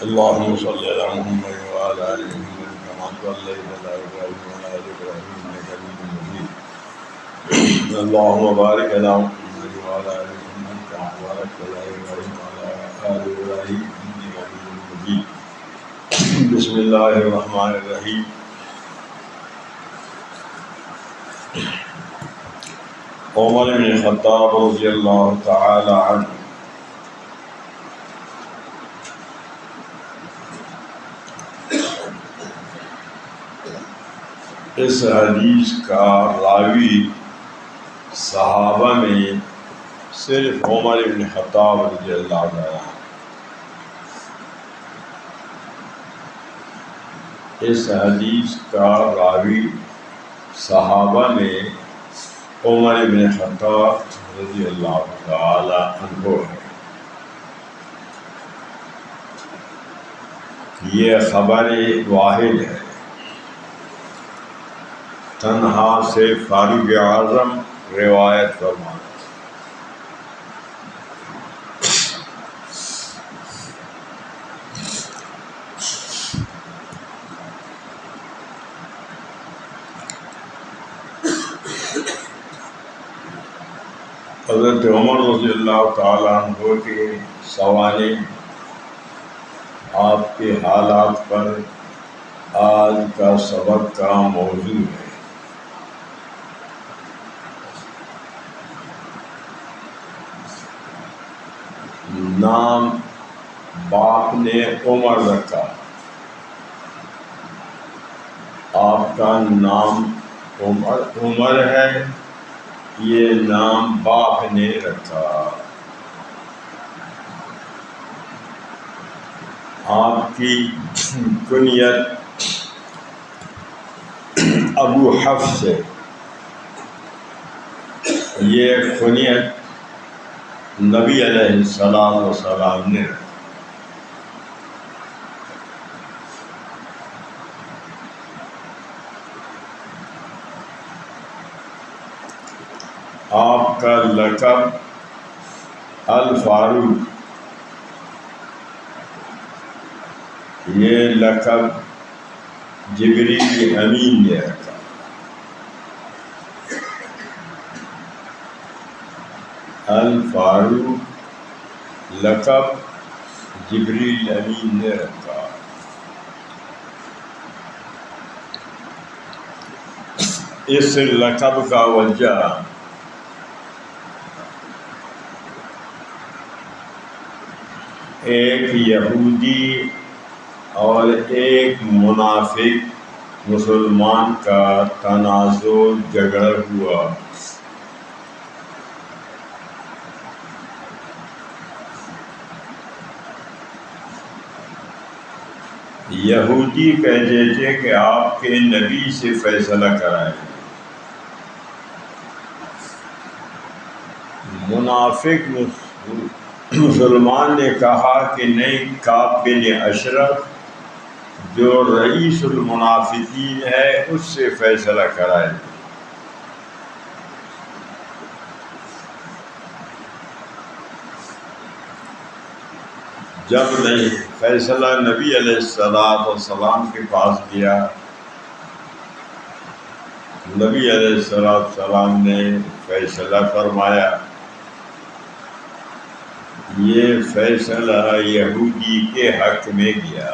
اللهم صل على محمد وعلى آل محمد كما صليت على إبراهيم وعلى آل إبراهيم إنك حميد مجيد. اللهم بارك على محمد وعلى آل محمد كما باركت على إبراهيم وعلى آل إبراهيم إنك حميد مجيد. بسم الله الرحمن الرحيم. عمر بن الخطاب رضی اللہ تعالی عنہ اس حدیث کا راوی صحابہ میں صرف عمر بن خطاب رضی اللہ عنہ. اس حدیث کا راوی صحابہ میں عمر بن خطاب رضی اللہ تعالی عنہ ہے. یہ خبر واحد ہے. تنہا سے فاروق اعظم روایت فرماتے. حضرت عمر رضی اللہ تعالیٰ عنہ کے سوانح آپ کے حالات پر آج کا سبق کا موضوع ہے. نام باپ نے عمر رکھا. آپ کا نام عمر ہے. یہ نام باپ نے رکھا. آپ کی کنیت ابو حفص ہے. یہ کنیت نبی علیہ السلام نے رکھا. آپ کا لقب الفاروق. یہ لقب جبریل امین نے رکھا. الفاروق لقب جبریل امین نے رکھا. اس لقب کا وجہ ایک یہودی اور ایک منافق مسلمان کا تنازع جھگڑا ہوا. یہودی کہتے تھے کہ آپ کے نبی سے فیصلہ کرائیں. منافق مسلمان نے کہا کہ نہیں، کعب بن اشرف جو رئیس المنافقین ہے اس سے فیصلہ کرائے. جب نہیں فیصلہ نبی علیہ السلام کے پاس گیا، نبی علیہ السلام نے فیصلہ فرمایا. یہ فیصلہ یہودی کے حق میں گیا،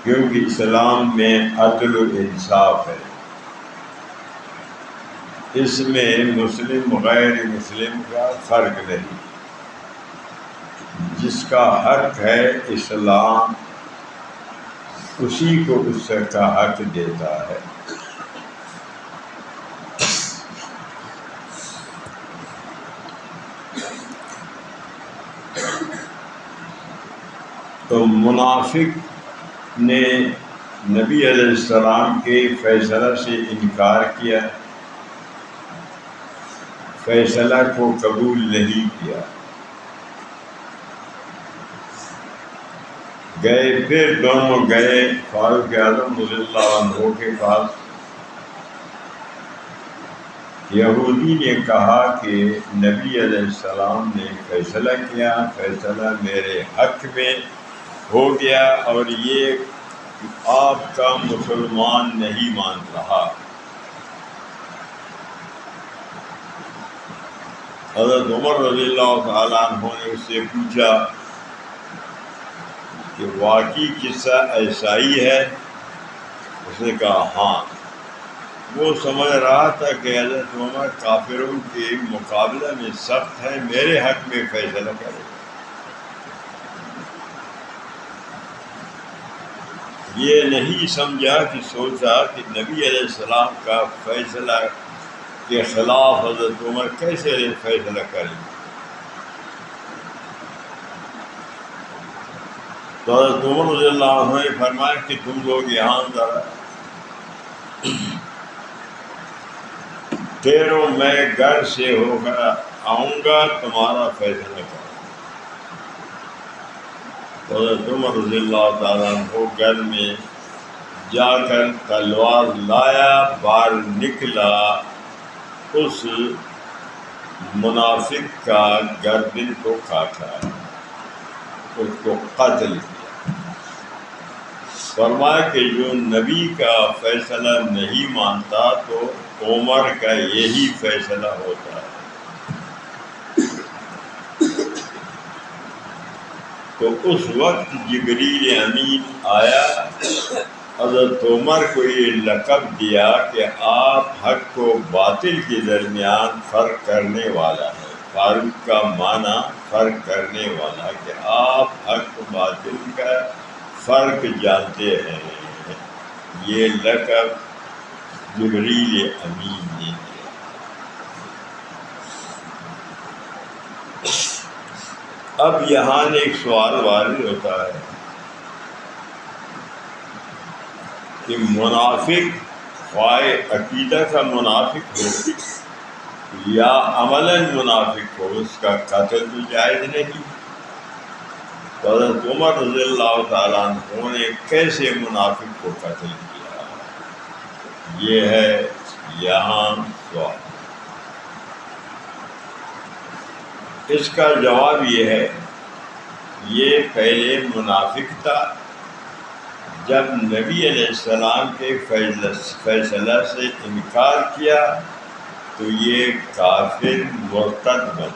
کیونکہ اسلام میں عدل و انصاف ہے. اس میں مسلم غیر مسلم کا فرق نہیں. جس کا حق ہے اسلام اسی کو اس کا حق دیتا ہے. تو منافق نے نبی علیہ السلام کے فیصلہ سے انکار کیا، فیصلہ کو قبول نہیں کیا. پھر دونوں گئے فاروق اعظم رضی اللہ عنہ کے پاس. یہودی نے کہا کہ نبی علیہ السلام نے فیصلہ کیا، فیصلہ میرے حق میں ہو گیا اور یہ آپ کا مسلمان نہیں مان رہا۔ حضرت عمر رضی اللہ تعالیٰ عنہ نے اس سے پوچھا کہ واقعی قصہ ایسا ہی ہے؟ اس نے کہا ہاں۔ وہ سمجھ رہا تھا کہ حضرت عمر کافروں کے مقابلہ میں سخت ہے، میرے حق میں فیصلہ کرے۔ یہ نہیں سمجھا کہ سوچا کہ نبی علیہ السلام کا فیصلہ کے خلاف حضرت عمر کیسے فیصلہ کریں۔ تو حضرت عمر رضی اللہ عنہ نے فرمایا کہ تم لوگ یہاں ذرا ٹھہرو، میں گھر سے ہو کر آؤں گا، تمہارا فیصلہ کروں۔ حضرت عمر رضی اللہ تعالیٰ عنہ گھر میں جا کر تلوار لایا، باہر نکلا، اس منافق کا گردن کو کاٹا، اس کو قتل کیا۔ فرمایا کہ جو نبی کا فیصلہ نہیں مانتا تو عمر کا یہی فیصلہ ہوتا ہے۔ تو اس وقت جبریل امین آیا، حضرت عمر کو یہ لقب دیا کہ آپ حق و باطل کے درمیان فرق کرنے والا ہے۔ فاروق کا معنی فرق کرنے والا، کہ آپ حق و باطل کا فرق جانتے ہیں۔ یہ لقب جبریل امین نے دیا۔ اب یہاں ایک سوال وارد ہوتا ہے کہ منافق خواہ عقیدہ کا منافق ہو یا عملاً منافق ہو، اس کا قتل تو جائز نہیں۔ تو حضرت عمر رضی اللہ تعالیٰ عنہ نے کیسے منافق کو قتل کیا، یہ ہے یہاں سوال۔ اس کا جواب یہ ہے، یہ پہلے منافق تھا، جب نبی علیہ السلام کے فیصلہ سے انکار کیا تو یہ کافر مرتد بن گیا۔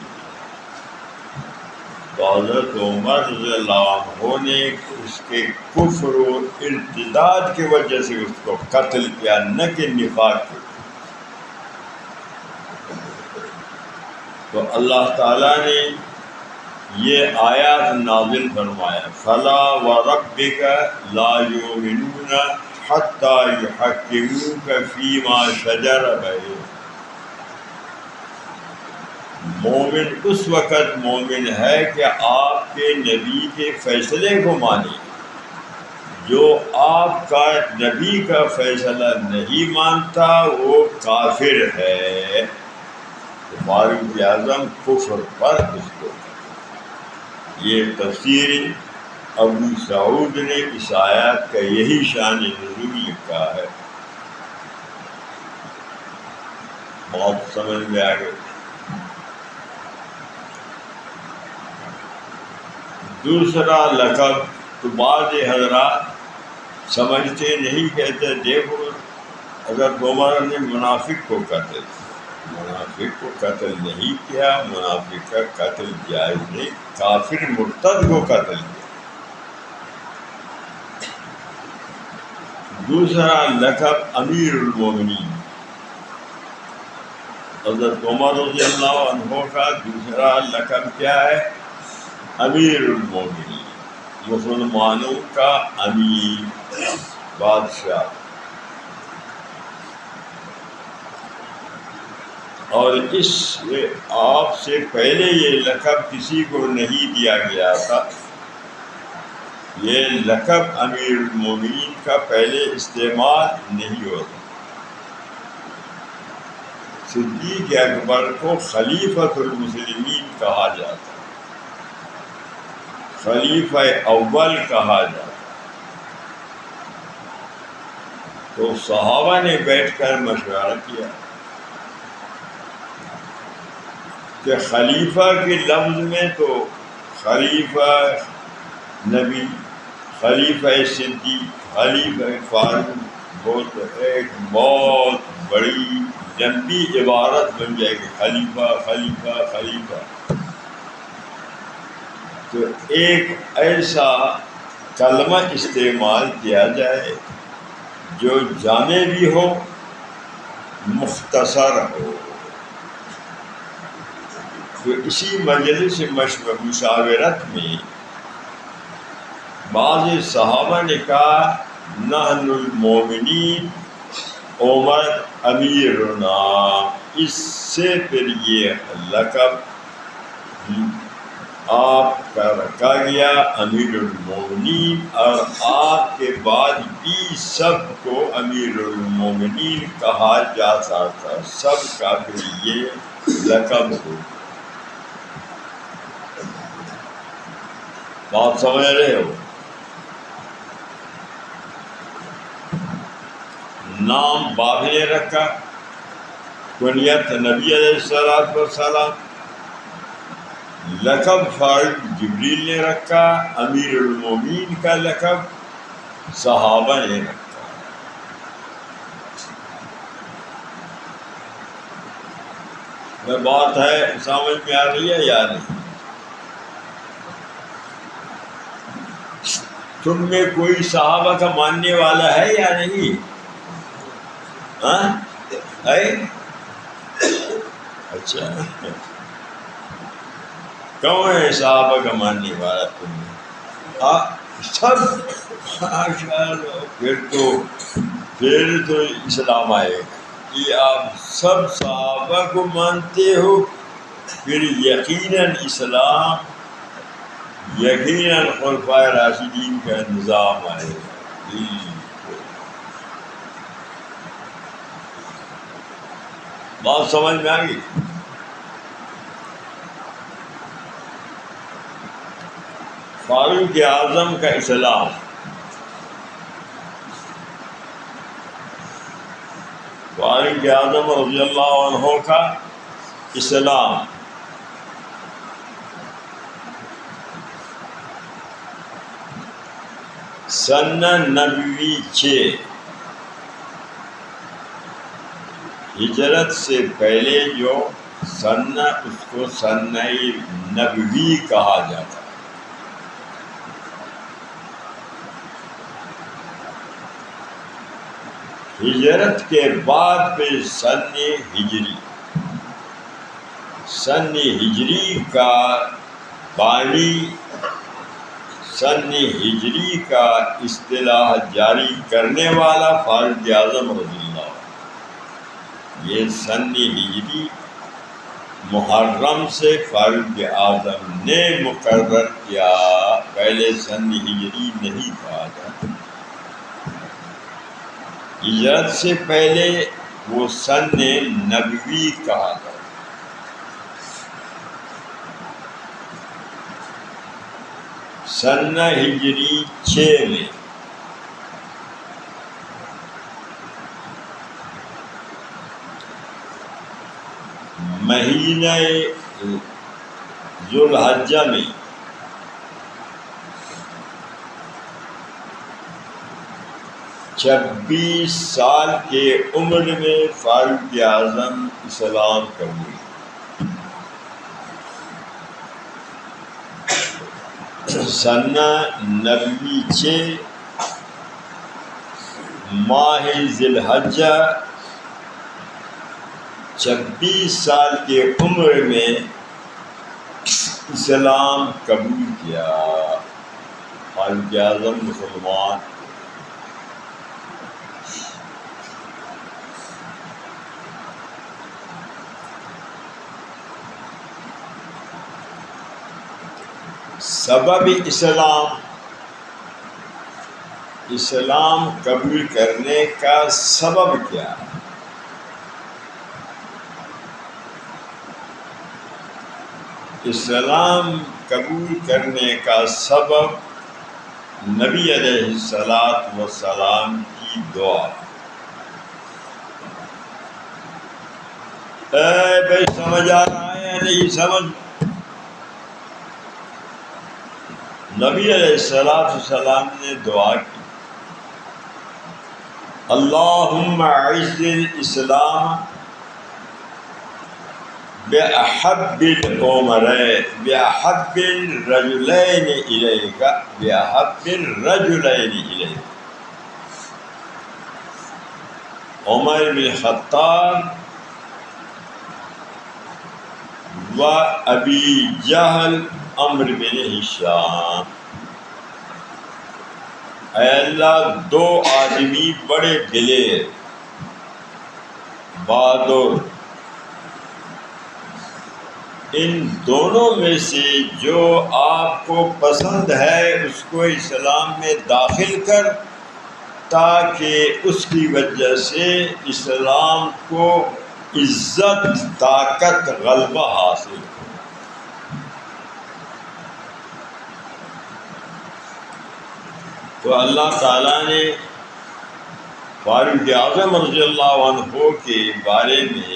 تو حضرت عمر رضی اللہ عنہ نے اس کے کفر و ارتداد کی وجہ سے اس کو قتل کیا، نہ کہ نفاق کی۔ تو اللہ تعالیٰ نے یہ آیات نازل فرمایا، فَلَا وَرَبِّكَ لَا يُؤْمِنُونَ حَتَّى يُحَكِّمُوكَ فِي مَا شَجَرَ بَيْنَهُمْ۔ مومن اس وقت مومن ہے کہ آپ کے نبی کے فیصلے کو مانے۔ جو آپ کا نبی کا فیصلہ نہیں مانتا وہ کافر ہے۔ فاروق اعظم کفر پر اس کو، یہ تفسیر ابو سعود نے اس آیات کا یہی شان نزول لکھا ہے۔ بہت سمجھ میں آ گئی۔ دوسرا لقب تو بعض حضرات سمجھتے نہیں، کہتے دیکھو اگر عمر نے منافق کو قتل، منافق کو قتل نہیں کیا، منافق کا قتل جائز نہیں، کافر مرتد کو قتل کیا۔ دوسرا لقب امیر المومنین، حضرت عمر رضی اللہ عنہ کا دوسرا لقب کیا ہے؟ امیر المومنین، مسلمانوں کا امیر، بادشاہ۔ اور اس آپ سے پہلے یہ لقب کسی کو نہیں دیا گیا تھا۔ یہ لقب امیر المومنین کا پہلے استعمال نہیں ہوتا۔ صدیق اکبر کو خلیفۃ المسلمین کہا جاتا، خلیفہ اول کہا جاتا۔ تو صحابہ نے بیٹھ کر مشورہ کیا کہ خلیفہ کے لفظ میں تو خلیفہ نبی، خلیفہ صدیق، خلیفہ فاروق ایک بہت بڑی لمبی عبارت بن جائے گی، خلیفہ خلیفہ خلیفہ. تو ایک ایسا کلمہ استعمال کیا جائے جو جامع بھی ہو، مختصر ہو. تو اسی مجلس مشاورت میں بعض صحابہ نے کہا نحن المومنین عمر امیرنا، اس سے پھر یہ لقب آپ کا رکھا گیا امیر المومنین، اور آپ کے بعد بھی سب کو امیر المومنین کہا جاتا تھا، سب کا پھر یہ لقب ہو. بات سمجھ رہے ہو؟ نام باپ نے رکھا، کنیت نبی علیہ الصلوۃ والسلام، لقب فاروق جبریل نے رکھا، امیر المومنین کا لقب صحابہ نے رکھا. میں بات ہے سمجھ میں آ رہی ہے یا نہیں؟ تم میں کوئی صحابہ کا ماننے والا ہے یا نہیں؟ ہاں ہے؟ اچھا، کون ہے صحابہ کا ماننے والا تم میں؟ سب ماشاء اللہ، پھر تو اسلام آئے گا کہ آپ سب صحابہ کو مانتے ہو، پھر یقیناً اسلام، یقیناً خلفائے راشدین کا نظام آئے گا. بات سمجھ میں آ گئی؟ فاروق اعظم کا اسلام، فاروق اعظم رضی اللہ عنہ کا اسلام سن 96 ہجرت سے پہلے جو سن، اس کو سن نبوی کہا جاتا ہے. ہجرت کے بعد پھر سن ہجری کا بانی، سن ہجری کا اصطلاح جاری کرنے والا فاروق اعظم رضی اللہ عنہ. یہ سن ہجری محرم سے فاروق اعظم نے مقرر کیا، پہلے سن ہجری نہیں کہا جاتا. ہجرت سے پہلے وہ سن نبوی کہا جاتا. سن ہجری 6 میں مہینہ ذوالحجہ میں 26 سال کے عمر میں فاروق اعظم اسلام قبول. سن نبوی 6 ماہ ذی الحجہ 26 سال کے عمر میں اسلام قبول کیا. فاروق اعظم مسلمان. سبب اسلام قبول کرنے کا سبب کیا ہے؟ اسلام قبول کرنے کا سبب نبی علیہ الصلوۃ والسلام کی دعا. بھائی سمجھ آ رہا ہے نہیں سمجھ. نبی علیہ السلام نے دعا کی اللہم اعز الاسلام بأحب العمرین بأحب الرجلین الیک بأحب الرجلین الیک. عمر بن خطاب و ابی جہل عمرو بن ہشام. اے اللہ دو آدمی بڑے دلیر بہادر، ان دونوں میں سے جو آپ کو پسند ہے اس کو اسلام میں داخل کر، تاکہ اس کی وجہ سے اسلام کو عزت، طاقت، غلبہ حاصل ہو. تو اللہ تعالیٰ نے فاروق اعظم رضی اللہ عنہ کے بارے میں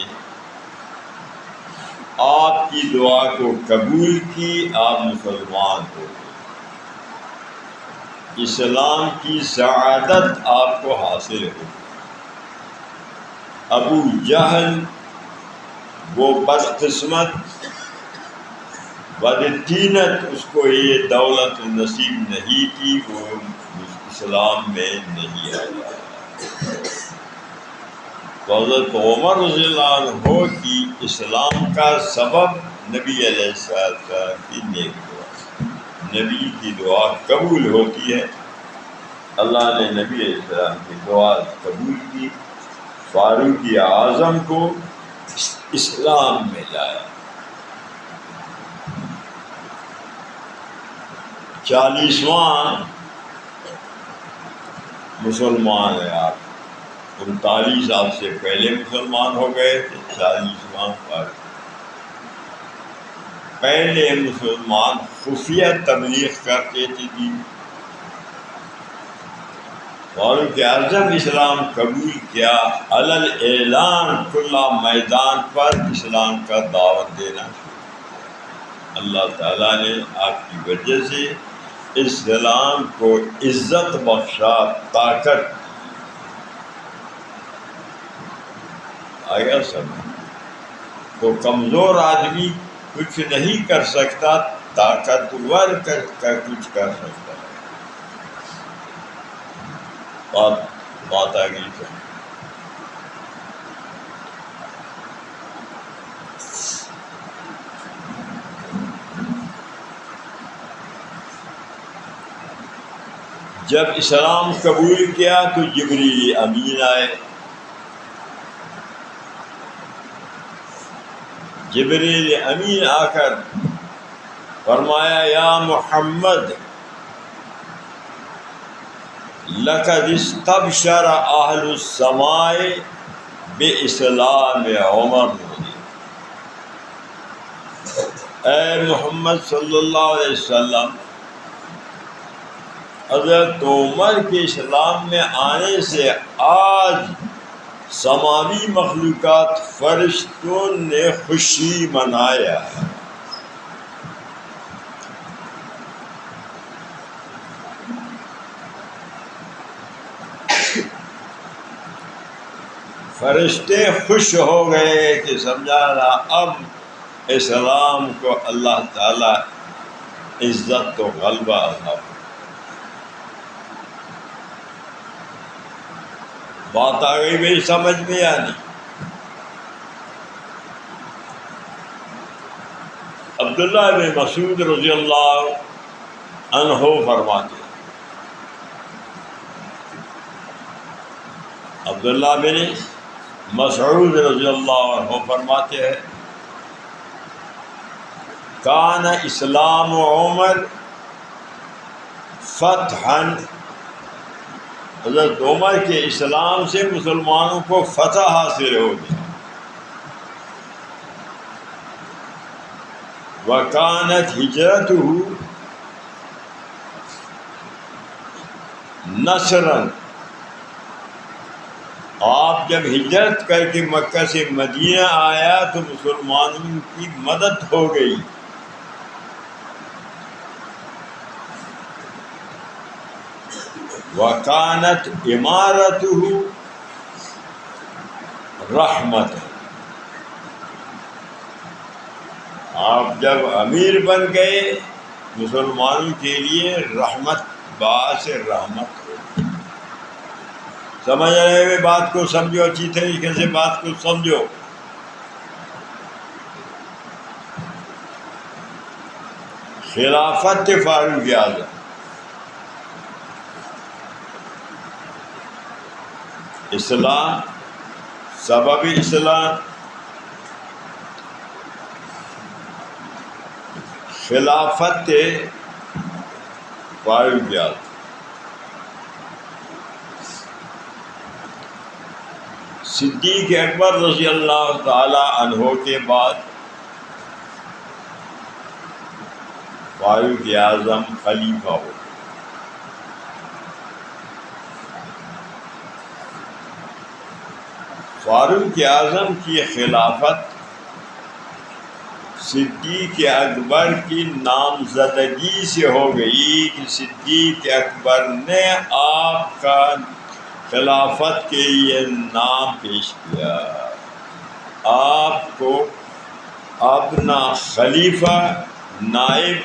آپ کی دعا کو قبول کی، آپ مسلمان ہو گئے، اسلام کی سعادت آپ کو حاصل ہو گئی. ابو جہل وہ بدقسمت بدطینت، اس کو یہ دولت نصیب نہیں کی، وہ اسلام میں نہیں آیا. حضرت عمر رضی اللہ عنہ کی اسلام کا سبب نبی علیہ السلام کی نیک دعا. نبی کی دعا قبول ہوتی ہے. اللہ نے نبی علیہ السلام کی دعا قبول کی، فاروق اعظم کو اسلام میں لایا. 40واں مسلمان ہے آپ. 39 سال سے پہلے مسلمان ہو گئے تھے، 40واں پر. پہلے مسلمان خفیہ تبلیغ کرتے تھے جی. فاروق اعظم اسلام قبول کیا، علل اعلان کھلا میدان پر اسلام کا دعوت دینا شروع. اللہ تعالیٰ نے آپ کی وجہ سے اسلام کو عزت بخشا، طاقت آیا. سب تو کمزور آدمی کچھ نہیں کر سکتا، طاقتور کر کچھ کر سکتا ہے. بات آ گئی. جب اسلام قبول کیا تو جبریل امین آئے. جبریل امین آ کر فرمایا یا محمد لقد استبشر اہل السماء باسلام عمر. اے محمد صلی اللہ علیہ وسلم، حضرت عمر کے اسلام میں آنے سے آج سماوی مخلوقات فرشتوں نے خوشی منایا ہے. فرشتے خوش ہو گئے کہ سمجھانا اب اسلام کو اللہ تعالی عزت و غلبہ عطا. بات آ گئی میری سمجھ میں یا نہیں؟ عبداللہ بن مسعود رضی اللہ عنہ فرماتے ہیں، عبداللہ بن مسعود رضی اللہ عنہ فرماتے ہیں کان اسلام عمر فتحا. حضرت عمر کے اسلام سے مسلمانوں کو فتح حاصل ہو گئی. وَكَانَتْ هِجْرَتُهُ نَصْرًا. آپ جب ہجرت کر کے مکہ سے مدینہ آیا تو مسلمانوں کی مدد ہو گئی. وَكَانَتْ عِمَارَتُهُ رَحْمَةً. آپ جب امیر بن گئے مسلمانوں کے لیے رحمت، باعث رحمت ہو. سمجھ رہے ہوئے بات کو سمجھو، اچھی طریقے سے بات کو سمجھو. خلافت فاروق اعظم، اسلام، سبب اسلام، خلافت فاروق اعظم. صدیق اکبر رضی اللہ تعالی عنہ کے بعد فاروق اعظم خلیفہ ہو. فاروق اعظم کی خلافت صدیق اکبر کی نامزدگی سے ہو گئی کہ صدیق اکبر نے آپ کا خلافت کے لیے نام پیش کیا، آپ کو اپنا خلیفہ نائب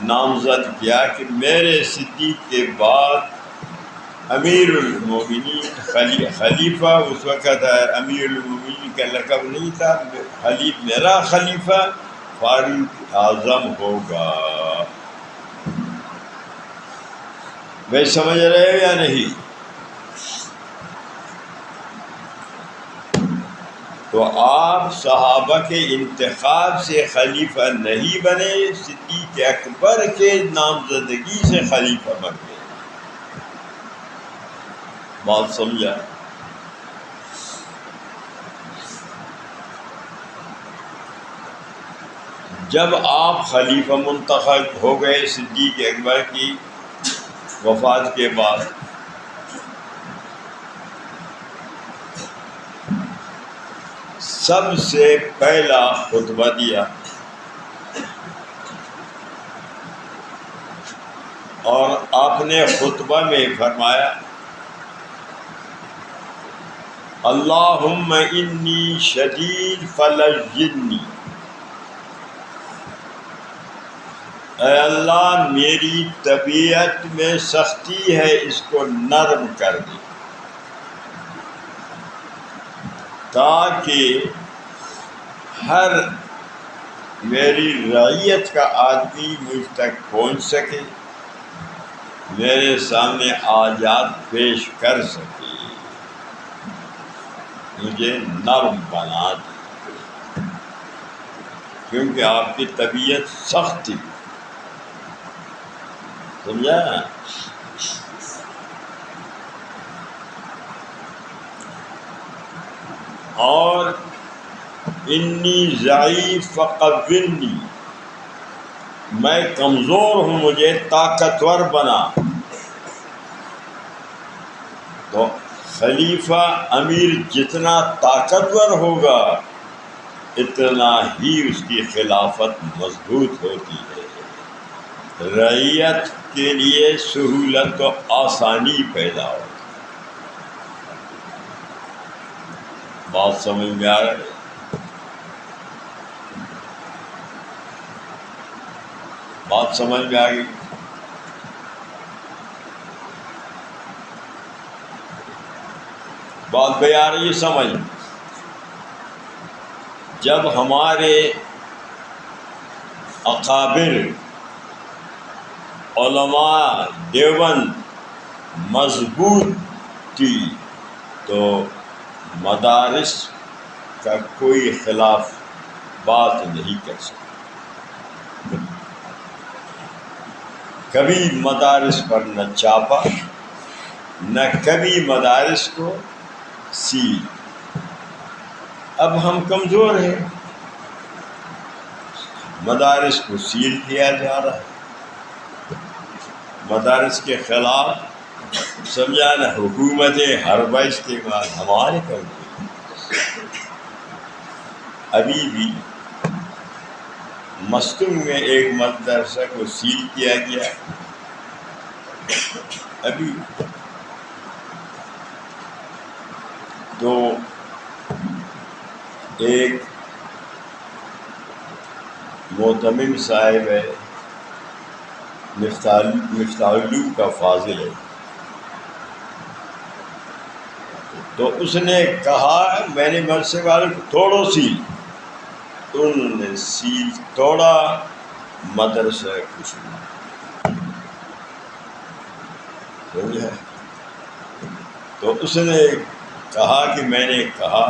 نامزد کیا کہ میرے صدیق کے بعد امیر المومنین خلیفہ، اس وقت امیر المومنین کا لقب نہیں تھا، میرا خلیفہ فاروق اعظم ہوگا. میں سمجھ رہے ہو یا نہیں؟ تو آپ صحابہ کے انتخاب سے خلیفہ نہیں بنے، صدیق اکبر کے نامزدگی سے خلیفہ بن گئے. بات سمجھا؟ جب آپ خلیفہ منتخب ہو گئے صدیق اکبر کی وفات کے بعد، سب سے پہلا خطبہ دیا اور آپ نے خطبہ میں فرمایا اللہم انی شدید فلجنی، اے اللہ میری طبیعت میں سختی ہے، اس کو نرم کر دے تاکہ ہر میری رعیت کا آدمی مجھ تک پہنچ سکے، میرے سامنے حاجات پیش کر سکے. مجھے نرم بنا دے کیونکہ آپ کی طبیعت سخت تھی. سمجھا؟ اور انی ضعیف فقوّنی، میں کمزور ہوں، مجھے طاقتور بنا. تو خلیفہ امیر جتنا طاقتور ہوگا اتنا ہی اس کی خلافت مضبوط ہوتی ہے، رعیت کے لیے سہولت و آسانی پیدا ہو. بات سمجھ میں آ رہی ہے؟ بات سمجھ میں آ گئی؟ بات بھی آ رہی ہے سمجھ؟ جب ہمارے اکابر علماء دیوبند مضبوط تھی تو مدارس کا کوئی خلاف بات نہیں کر سکتا. کبھی مدارس پر نہ چاپا، نہ کبھی مدارس کو سیل. اب ہم کمزور ہیں، مدارس کو سیل کیا جا رہا ہے، مدارس کے خلاف سمجھا نا، حکومت حربہ استعمال ہمارے کر ابھی بھی مستنگ میں ایک مدرسہ کو سیل کیا گیا ابھی، تو ایک معتمم صاحب ہے، مفتاحلو کا فاضل ہے، تو اس نے کہا میں نے مدرسے والوں کو توڑو سیل، تو انہوں نے سیل توڑا، مدرسہ کچھ نہیں سمجھا۔ تو اس نے کہا کہ میں نے کہا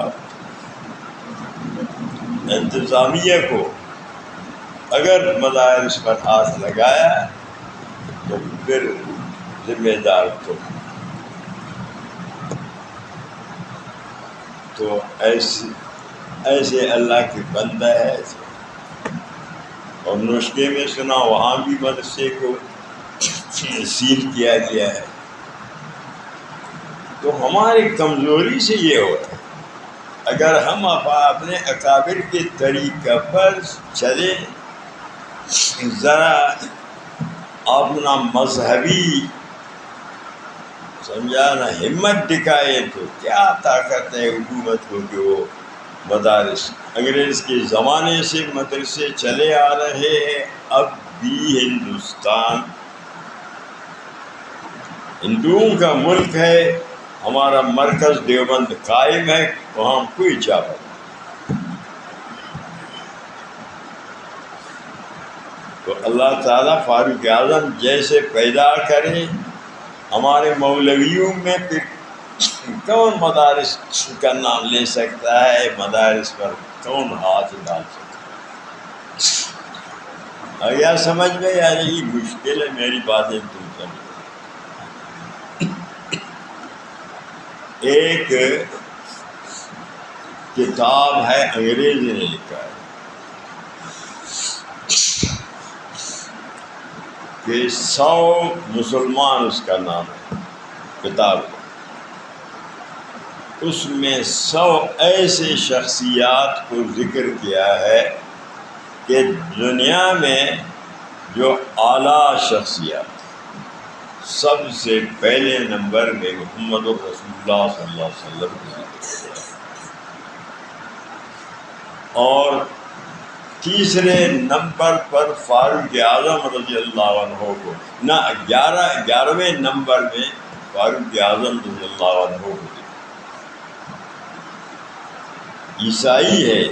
انتظامیہ کو اگر مدارس پر ہاتھ لگایا تو پھر ذمہ دار تو ایسے اللہ کے بندہ ہے ایسے۔ اور نسخے میں سنا وہاں بھی مدرسے کو سیل کیا گیا ہے۔ تو ہماری کمزوری سے یہ ہو رہا ہے، اگر ہم اپنے اکابر کے طریقہ پر چلیں، ذرا اپنا مذہبی سمجھانا ہمت دکھائے، تو کیا طاقت ہے حکومت کو کہ وہ مدارس، انگریز کے زمانے سے مدرسے چلے آ رہے ہیں، اب بھی ہندوستان ہندوؤں کا ملک ہے، ہمارا مرکز دیوبند قائم ہے، وہاں کوئی چاپت نہیں۔ تو اللہ تعالیٰ فاروق اعظم جیسے پیدا کرے، ہمارے مولویوں میں پھر کون مدارس کا نام لے سکتا ہے، مدارس پر کون ہاتھ ڈال سکتا ہے؟ اور یا سمجھ میں یعنی یہ مشکل ہے، میری باتیں تم سمجھ۔ ایک کتاب ہے، انگریز نے لکھا ہے کہ 100 مسلمان، اس کا نام ہے کتاب، اس میں 100 ایسے شخصیات کو ذکر کیا ہے کہ دنیا میں جو اعلیٰ شخصیات، سب سے پہلے نمبر میں محمد رسول اللہ صلی اللہ علیہ وسلم کو ذکر کیا، اور تیسرے نمبر پر فاروق اعظم رضی اللہ عنہ کو، نہ 11ویں نمبر میں فاروق اعظم رضی اللہ عنہ کو۔ عیسائی ہے،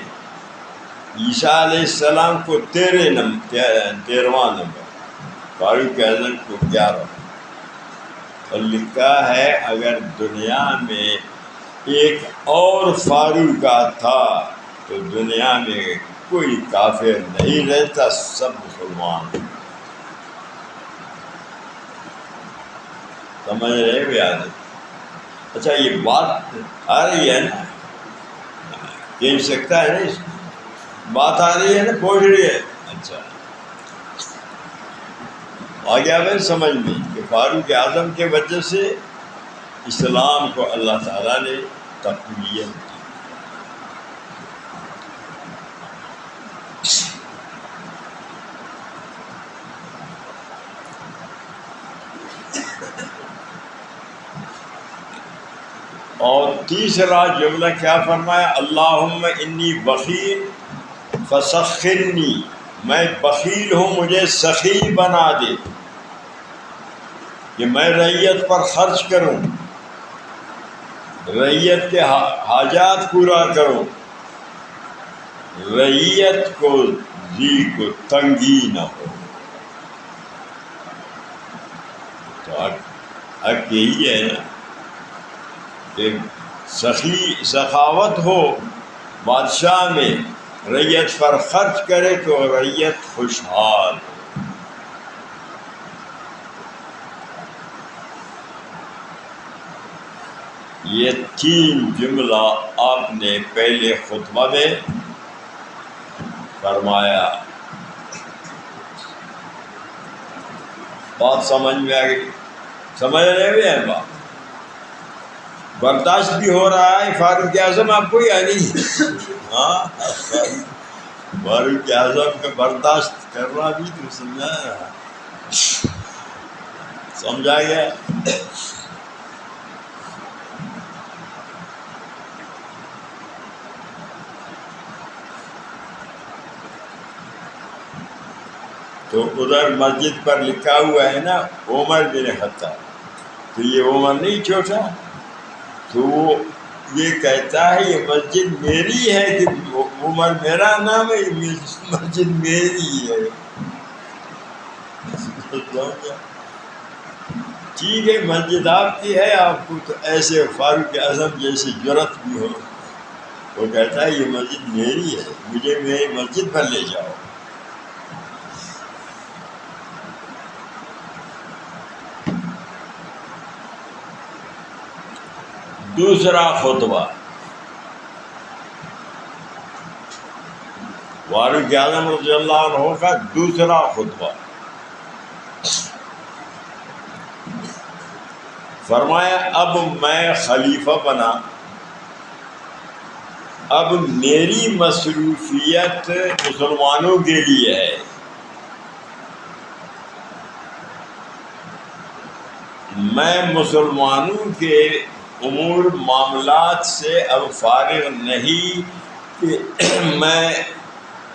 عیسیٰ علیہ السلام کو 13واں نمبر، فاروق اعظم کو 11، اور لکھا ہے اگر دنیا میں ایک اور فاروق تھا تو دنیا میں کوئی کافر نہیں رہتا، سب مسلمان۔ سمجھ رہے ہو یار؟ اچھا یہ بات آ رہی ہے نا، کہہ سکتا ہے نا، بات آ رہی ہے نا، پہنچ رہی ہے؟ اچھا آ گیا میں سمجھ میں کہ فاروق اعظم کے وجہ سے اسلام کو اللہ تعالیٰ نے تقویت دی۔ اور تیسرا جملہ کیا فرمایا؟ اللہم انی بخیل فسخرنی، میں بخیل ہوں، مجھے سخی بنا دے کہ میں رعیت پر خرچ کروں، رعیت کے حاجات پورا کروں، رعیت کو کو تنگی نہ ہو۔ تو حق یہی ہے نا کہ سخاوت ہو بادشاہ میں، رعیت پر خرچ کرے تو رعیت خوشحال ہو۔ یہ 3 جملہ آپ نے پہلے خطبہ میں فرمایا، بات سمجھ میں آ گئی؟ سمجھ رہے ہوئے ہیں بات؟ برداشت بھی ہو رہا ہے فاروق اعظم آپ کو یا نہیں؟ ہاں، فاروق اعظم کا برداشت کرنا بھی تو سمجھا گیا۔ تو ادھر مسجد پر لکھا ہوا ہے نا عمر بن خطاب، تو یہ عمر نہیں چھوٹا، تو وہ یہ کہتا ہے یہ مسجد میری ہے کہ عمر میرا نام ہے، یہ مسجد میری ہے۔ ٹھیک ہے، مسجد آپ کی ہے، آپ کو تو ایسے فاروق اعظم جیسی جرأت بھی ہو، وہ کہتا ہے یہ مسجد میری ہے، مجھے میری مسجد پر لے جاؤ۔ دوسرا خطبہ، فاروق اعظم رضی اللہ عنہ کا دوسرا خطبہ، فرمایا اب میں خلیفہ بنا، اب میری مصروفیت مسلمانوں کے لیے ہے، میں مسلمانوں کے امور معاملات سے اب فارغ نہیں کہ میں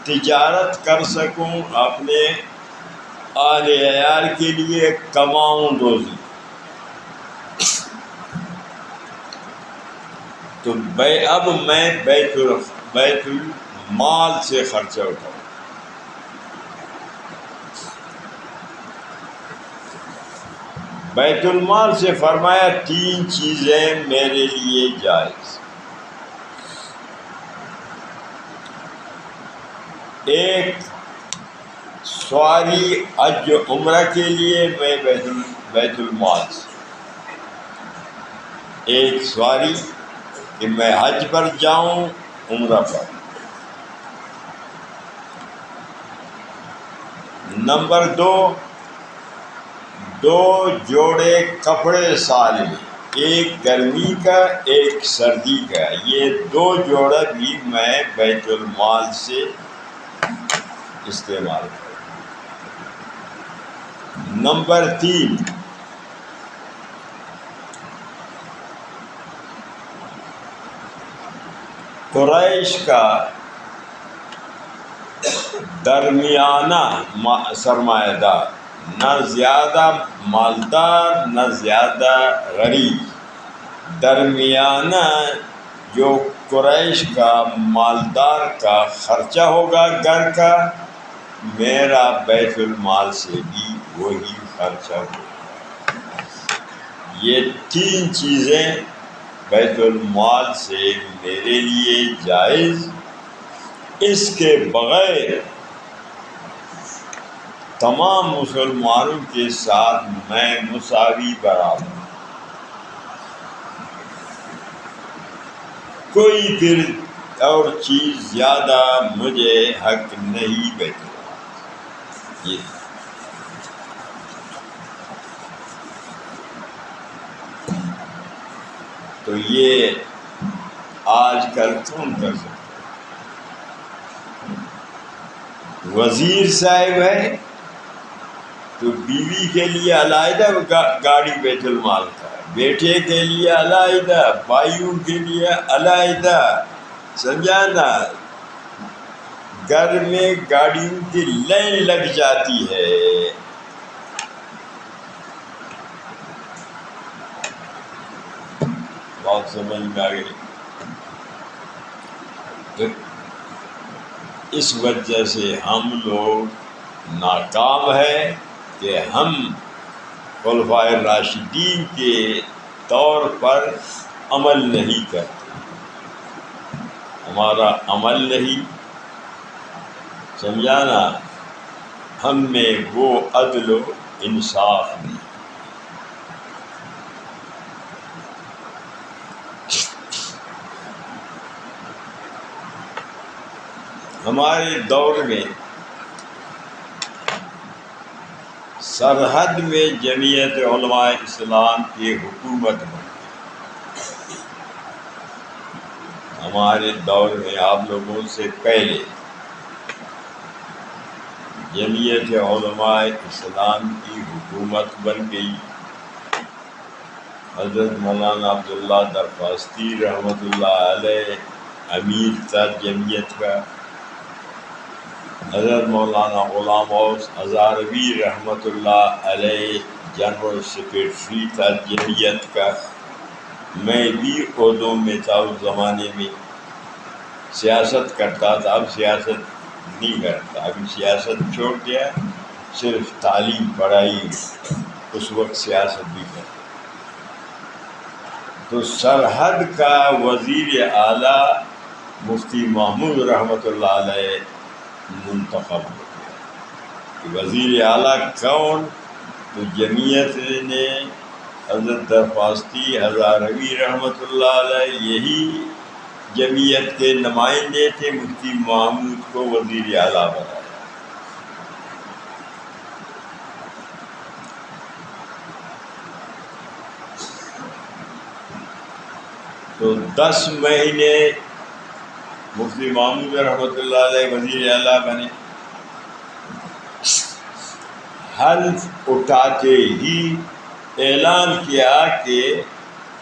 تجارت کر سکوں، اپنے آل عیال کے لیے کماؤں روزی، تو اب میں بیت المال سے خرچہ اٹھاؤں۔ بیت المال سے فرمایا تین چیزیں میرے لیے جائز، ایک سواری حج و عمرہ کے لیے میں بیت المال سے، ایک سواری کہ میں حج پر جاؤں عمرہ پر، نمبر دو جوڑے کپڑے سال میں، ایک گرمی کا ایک سردی کا، یہ دو جوڑا بھی میں بیت المال سے استعمال کروں۔ نمبر 3 قریش کا درمیانہ سرمایہ دار، نہ زیادہ مالدار نہ زیادہ غریب، درمیانہ جو قریش کا مالدار کا خرچہ ہوگا گھر کا، میرا بیت المال سے بھی وہی خرچہ ہوگا۔ یہ تین چیزیں بیت المال سے میرے لیے جائز، اس کے بغیر تمام مسلمانوں کے ساتھ میں مساوی برابر، کوئی پھر اور چیز زیادہ مجھے حق نہیں بیت المال۔ یہ تو یہ آج کل کون کر سکتا؟ وزیر صاحب ہے تو بیوی کے لیے علیحدہ گاڑی بیت المال کا، بیٹے کے لیے علیحدہ، بھائیوں کے لیے علیحدہ، سمجھانا، گھر میں گاڑیوں کی لائن لگ جاتی ہے۔ بات سمجھ میں آ گئی؟ تو اس وجہ سے ہم لوگ ناکام ہے کہ ہم خلفائے راشدین کے طور پر عمل نہیں کرتے، ہمارا عمل نہیں، سمجھانا، ہم میں وہ عدل و انصاف نہیں۔ ہمارے دور میں سرحد میں جمعیت علماء اسلام کی حکومت بنی۔ ہمارے دور میں آپ لوگوں سے پہلے جمعیت علماء اسلام کی حکومت بن گئی۔ حضرت مولانا عبداللہ درخواستی رحمۃ اللہ علیہ امیر تھا جمعیت کا، حضرت مولانا غلام اوس ہزاروی رحمۃ اللہ علیہ جنرل سیکریٹری تھا جمعیت کا۔ میں بھی عہدوں میں تھا، اس زمانے میں سیاست کرتا تھا، اب سیاست نہیں کرتا، ابھی سیاست چھوڑ دیا، صرف تعلیم پڑھائی، اس وقت سیاست بھی کرتا۔ تو سرحد کا وزیر اعلیٰ مفتی محمود رحمۃ اللہ علیہ منتخب ہو گیا۔ وزیر اعلیٰ کون؟ تو جمعیت نے حضرت درخواستی ہزاروی رحمۃ اللہ علیہ یہی جمعیت کے نمائندے تھے، مفتی محمود کو وزیر اعلیٰ بنایا۔ تو 10 مہینے مفتی محمود رحمۃ اللہ علیہ وزیر اعلیٰ بنے، حلف اٹھاتے ہی اعلان کیا کہ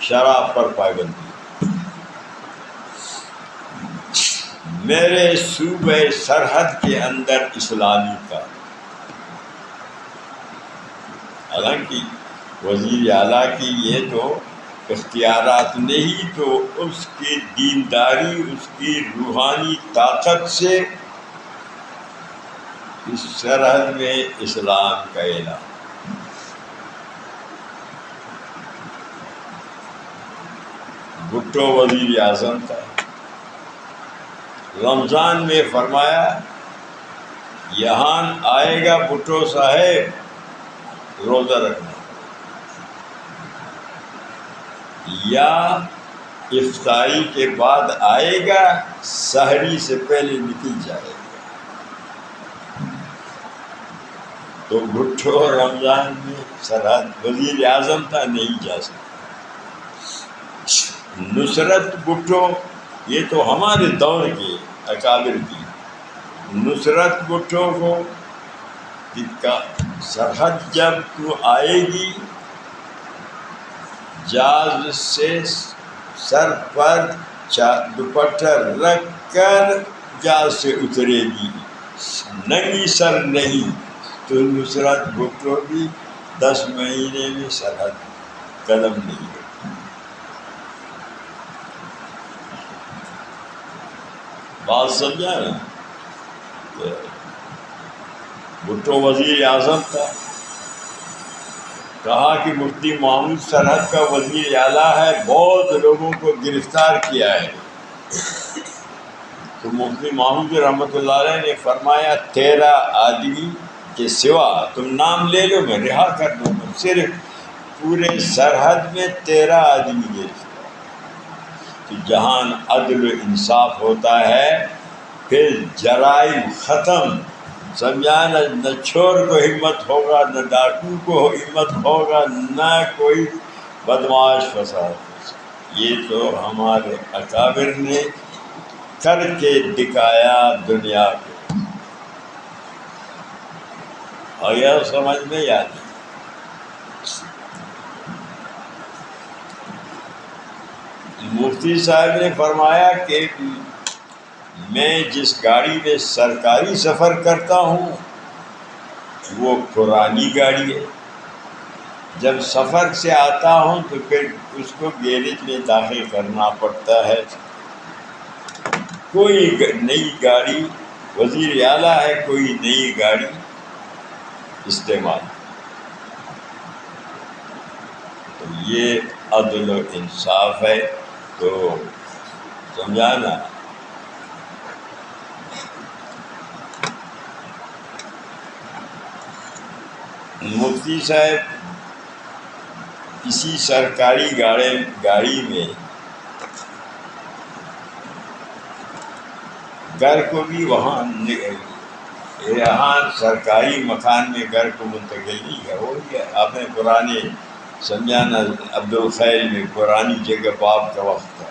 شراب پر پابندی، میرے صوبہ سرحد کے اندر اسلامی کا۔ حالانکہ وزیر اعلیٰ کی یہ تو اختیارات نہیں، تو اس کی دینداری، اس کی روحانی طاقت سے اس سرحد میں اسلام کا اعلان۔ بھٹو وزیر اعظم تھا، رمضان میں فرمایا یہاں آئے گا بھٹو صاحب روزہ رکھنا، یا افطاری کے بعد آئے گا سحری سے پہلے نکل جائے گا۔ تو بھٹو رمضان میں سرحد وزیر اعظم تھا، نہیں جا سکتا۔ نصرت بھٹو، یہ تو ہمارے دور کے اکابر کی، نصرت بھٹو کو سرحد جب تو آئے گی جاز سے سر پر دوپٹہ رکھ کر جاز سے اترے گی، ننگی سر نہیں۔ تو نصرت بھٹو بھی 10 مہینے میں سرحد قدم نہیں ہے۔ بات سمجھا نا؟ بھٹو وزیر اعظم تھا، کہا کہ مفتی محمود سرحد کا وزیر اعلیٰ ہے، بہت لوگوں کو گرفتار کیا ہے۔ تو مفتی محمود رحمۃ اللہ علیہ نے فرمایا 13 آدمی کے سوا تم نام لے لو، میں رہا کر دوں گا۔ صرف پورے سرحد میں 13 آدمی گرفتار۔ تو جہاں عدل و انصاف ہوتا ہے پھر جرائم ختم، سمجھانا، نہ چور کو ہمت ہوگا، نہ ڈاکو کو ہمت ہوگا، نہ کوئی بدمعاش فساد۔ یہ تو ہمارے اکابر نے کر کے دکھایا دنیا کو۔ اور یہ سمجھ میں آتی، مفتی صاحب نے فرمایا کہ میں جس گاڑی میں سرکاری سفر کرتا ہوں وہ پرانی گاڑی ہے، جب سفر سے آتا ہوں تو پھر اس کو گیریج میں داخل کرنا پڑتا ہے۔ کوئی نئی گاڑی، وزیر اعلیٰ ہے، کوئی نئی گاڑی استعمال۔ تو یہ عدل و انصاف ہے۔ تو سمجھانا، مفتی صاحب کسی سرکاری گاڑی میں گھر کو بھی وہاں یہاں سرکاری مکان میں گھر کو منتقل نہیں کیا ہو گیا. آپ نے پرانے سمجھانا عبدالخیر میں پرانی جگہ باب کا وقت تھا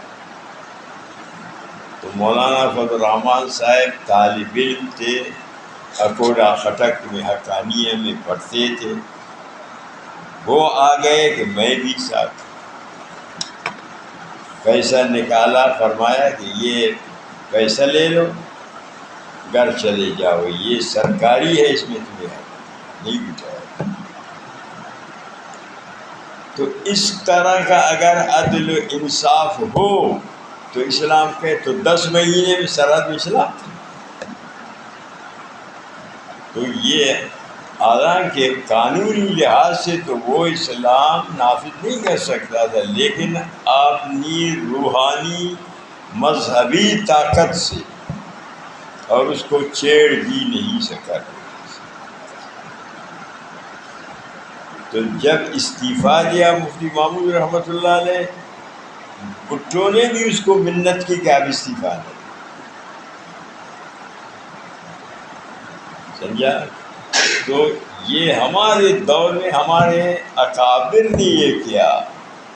تو مولانا فضل الرحمان صاحب طالب علم تھے, اکوڑا خٹک میں حقانیہ میں پڑھتے تھے. وہ آ گئے کہ میں بھی ساتھ پیسہ نکالا, فرمایا کہ یہ پیسہ لے لو گھر چلے جاؤ, یہ سرکاری ہے اس میں تمہیں نہیں بٹھایا. تو اس طرح کا اگر عدل و انصاف ہو تو اسلام کے تو 10 مہینے میں سرحد میں اسلام تھا. تو یہ حالانکہ قانونی لحاظ سے تو وہ اسلام نافذ نہیں کر سکتا تھا, لیکن اپنی روحانی مذہبی طاقت سے اور اس کو چھیڑ بھی نہیں سکا. تو جب استعفیٰ دیا مفتی محمود رحمۃ اللہ علیہ, بھٹو نے بھی اس کو منت کی کہ اب استعفیٰ دیں. سمجھا؟ تو یہ ہمارے دور میں ہمارے اکابر نے یہ کیا.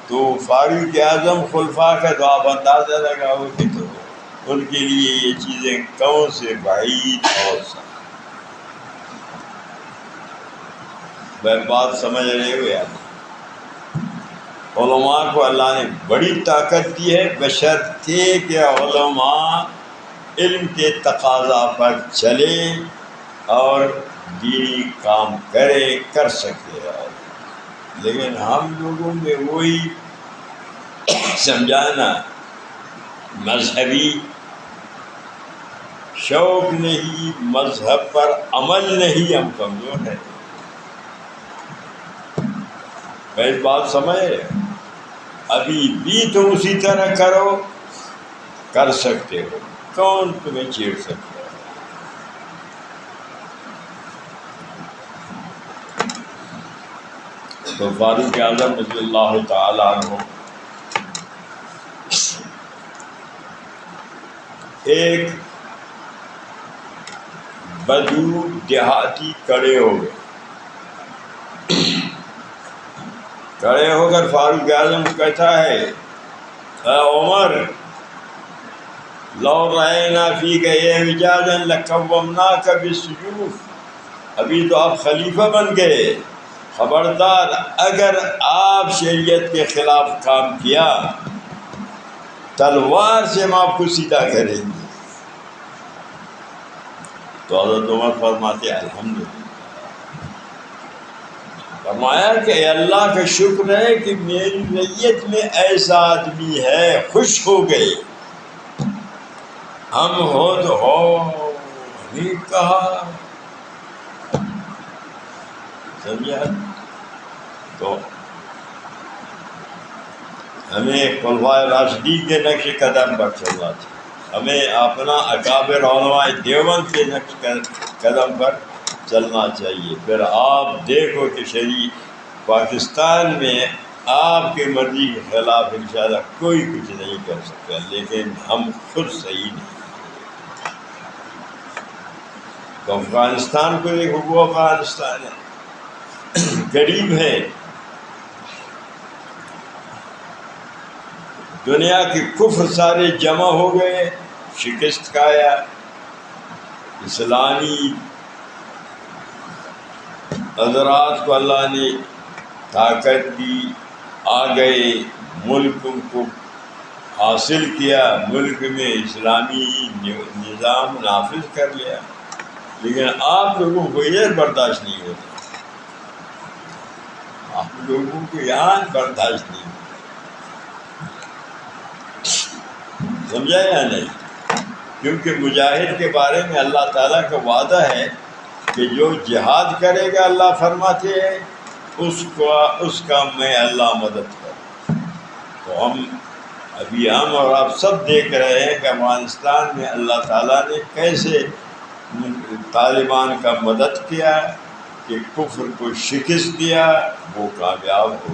تو فاروق اعظم خلفاء کا تو آپ اندازہ لگاؤ کہ تو ان کے لیے یہ چیزیں کون سے بعید اور بات سمجھ رہے ہو یار. علماء کو اللہ نے بڑی طاقت دی ہے, بشرطے کہ علماء علم کے تقاضا پر چلیں اور دینی کام کر سکتے ہیں. لیکن ہم لوگوں میں وہی سمجھانا مذہبی شوق نہیں, مذہب پر عمل نہیں, ہم کمزور ہیں. میں اس بات سمجھ, ابھی بھی تم اسی طرح کرو, کر سکتے ہو, کون تمہیں چھیڑ سکتا ہے. تو فاروق اعظم رضی اللہ تعالیٰ عنہ ایک بدو دیہاتی کھڑے ہو گئے. کھڑے ہو کر فاروق اعظم کہتا ہے, اے عمر, لو رأینا فیک اعوجاجا لقومناک بالسیوف. ابھی تو آپ خلیفہ بن گئے, خبردار اگر آپ شریعت کے خلاف کام کیا تلوار سے ہم آپ کو سیدھا کریں گے. تو حضرت عمر فرماتے الحمدللہ, فرمایا کہ اللہ کا شکر ہے کہ میری ریت میں ایسا آدمی ہے, خوش ہو گئے. ہم ہو تو ہو نہیں کہا, سمجھا. تو ہمیں خلفائے راشدین کے نقش قدم پر چلنا چاہیے, ہمیں اپنا اکابر علماء دیوبند کے نقش قدم پر چلنا چاہیے. پھر آپ دیکھو کہ پاکستان میں آپ کی مرضی کے خلاف انشاءاللہ کوئی کچھ نہیں کر سکتا, لیکن ہم خود صحیح نہیں. تو افغانستان کو دیکھو, وہ افغانستان ہے, غریب ہے, دنیا کے کفر سارے جمع ہو گئے, شکست کھایا, اسلامی حضرات کو اللہ نے طاقت دی, آ گئے, ملک کو حاصل کیا, ملک میں اسلامی نظام نافذ کر لیا. لیکن آپ لوگوں کو یہ برداشت نہیں ہوتا, آپ لوگوں کو یہاں برداشت نہیں ہوتا. سمجھا یا نہیں؟ کیونکہ مجاہد کے بارے میں اللہ تعالیٰ کا وعدہ ہے کہ جو جہاد کرے گا, اللہ فرماتے ہیں اس کا میں اللہ مدد کروں. تو ہم اور آپ سب دیکھ رہے ہیں کہ افغانستان میں اللہ تعالیٰ نے کیسے طالبان کا مدد کیا, کہ کفر کو شکست دیا, وہ کامیاب ہو.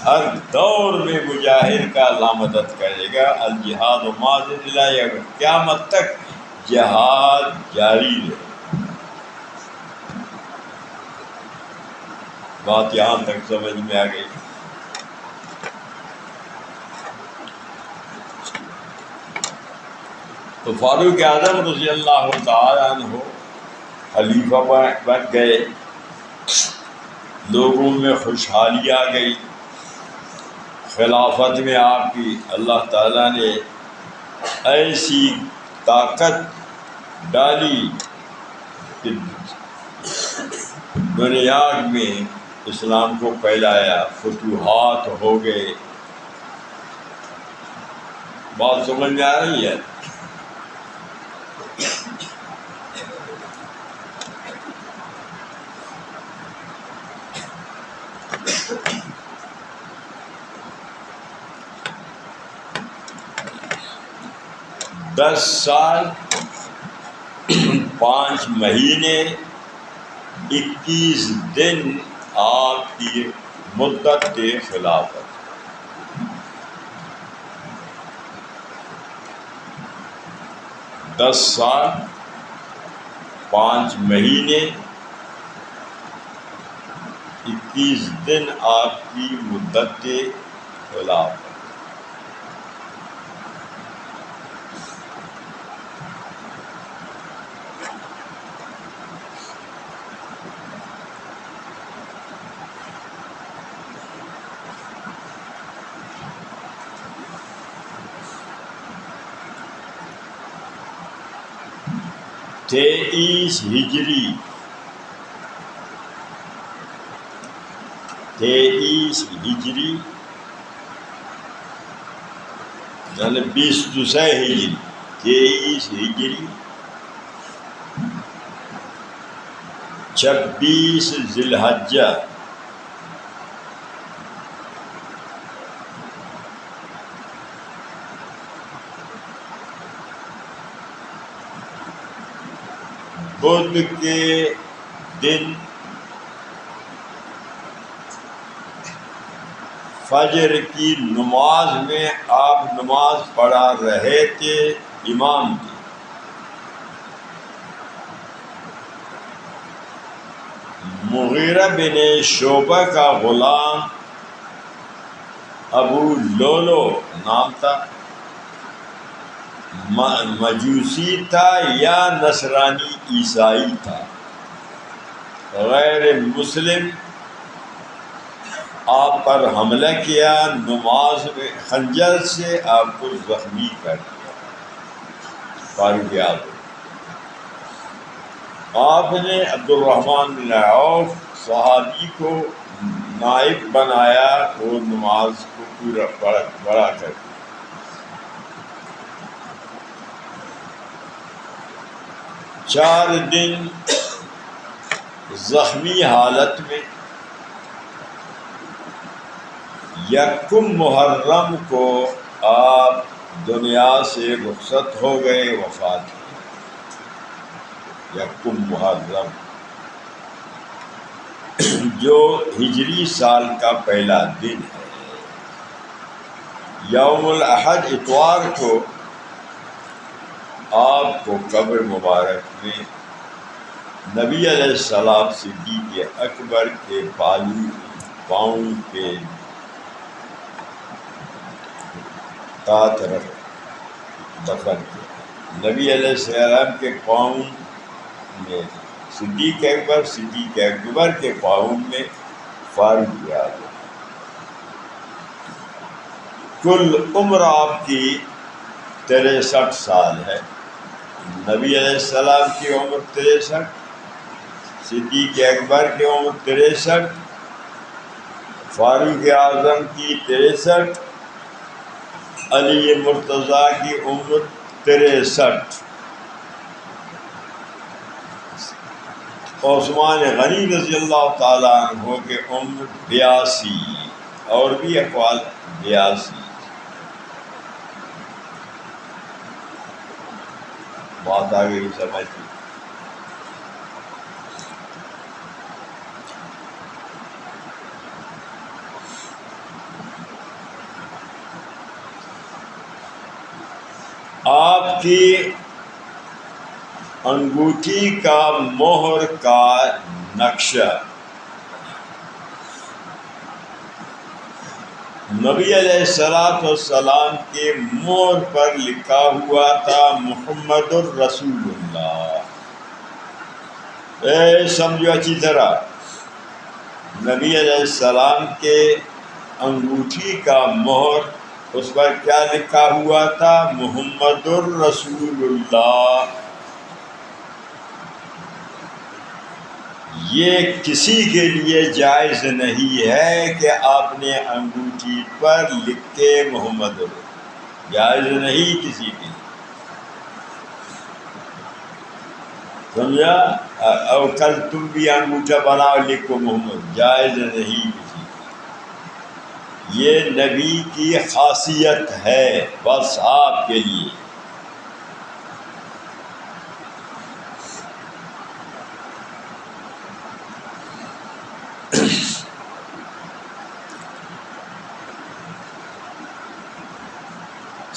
ہر دور میں مجاہد کا اللہ مدد کرے گا. الجہاد ماض الی قیامت تک جہاد جاری ہے. بات یہاں تک سمجھ میں آ گئی؟ تو فاروق اعظم رضی اللہ تعالیٰ عنہ خلیفہ بن گئے، لوگوں میں خوشحالی آ گئی، خلافت میں آپ کی اللہ تعالیٰ نے ایسی طاقت ڈالی کہ دنیا میں اسلام کو پھیلایا، فتوحات ہو گئے۔ بات سمجھ میں آ رہی ہے؟ دس سال 5 مہینے 21 دن آپ کی مدت خلافت۔ 10 سال 5 مہینے 21 دن آپ کی مدت خلافت۔ تیئیس ہجری یعنی 20 ہجری 23 ہجری 26 ذی الحجہ بدھ کے دن فجر کی نماز میں آپ نماز پڑھا رہے تھے، امام تھے۔ مغیرہ بن شعبہ کا غلام ابو لولو نام تھا، مجوسی تھا یا نصرانی عیسائی تھا، غیر مسلم، آپ پر حملہ کیا، نماز میں خنجر سے آپ کو زخمی کر دیا۔ فاروق اعظم آپ نے عبد الرحمن بن عوف صحابی کو نائب بنایا، وہ نماز کو پورا پڑھا کر دیا۔ 4 دن زخمی حالت میں 1 محرم کو آپ دنیا سے رخصت ہو گئے، وفات ہوئی۔ 1 محرم جو ہجری سال کا پہلا دن ہے۔ یوم الاحد اتوار کو آپ کو قبر مبارک میں نبی علیہ السلام صدیق اکبر کے پاؤں کے طرف دفن کیا۔ نبی علیہ السلام کے پاؤں میں صدیق اکبر کے پاؤں میں فاروق اعظم۔ کل عمر آپ کی 63 سال ہے۔ نبی علیہ السلام کی عمر 63، صدیق اکبر کی عمر 63، فاروق اعظم کی 63، علی مرتضیٰ کی عمر 63، عثمان غنی رضی اللہ تعالیٰ عنہ کے عمر 82، اور بھی اقوال 82۔ بات آ گئی سمجھ میں؟ آپ کی انگوٹھی کا مہر کا نقشہ نبی علیہ الصلوۃ والسلام کے مہر پر لکھا ہوا تھا محمد الرسول اللہ. سمجھو اچھی طرح، نبی علیہ السلام کے انگوٹھی کا مہر، اس پر کیا لکھا ہوا تھا؟ محمد الرسول اللہ. یہ کسی کے لیے جائز نہیں ہے کہ آپ نے انگوٹھی پر لکھ کے محمد الرسول، جائز نہیں کسی کے لیے، سمجھا؟ اور کل تم بھی انگوٹھا بناؤ لکھو محمد، جائز نہیں کسی کے، یہ نبی کی خاصیت ہے بس آپ کے لیے.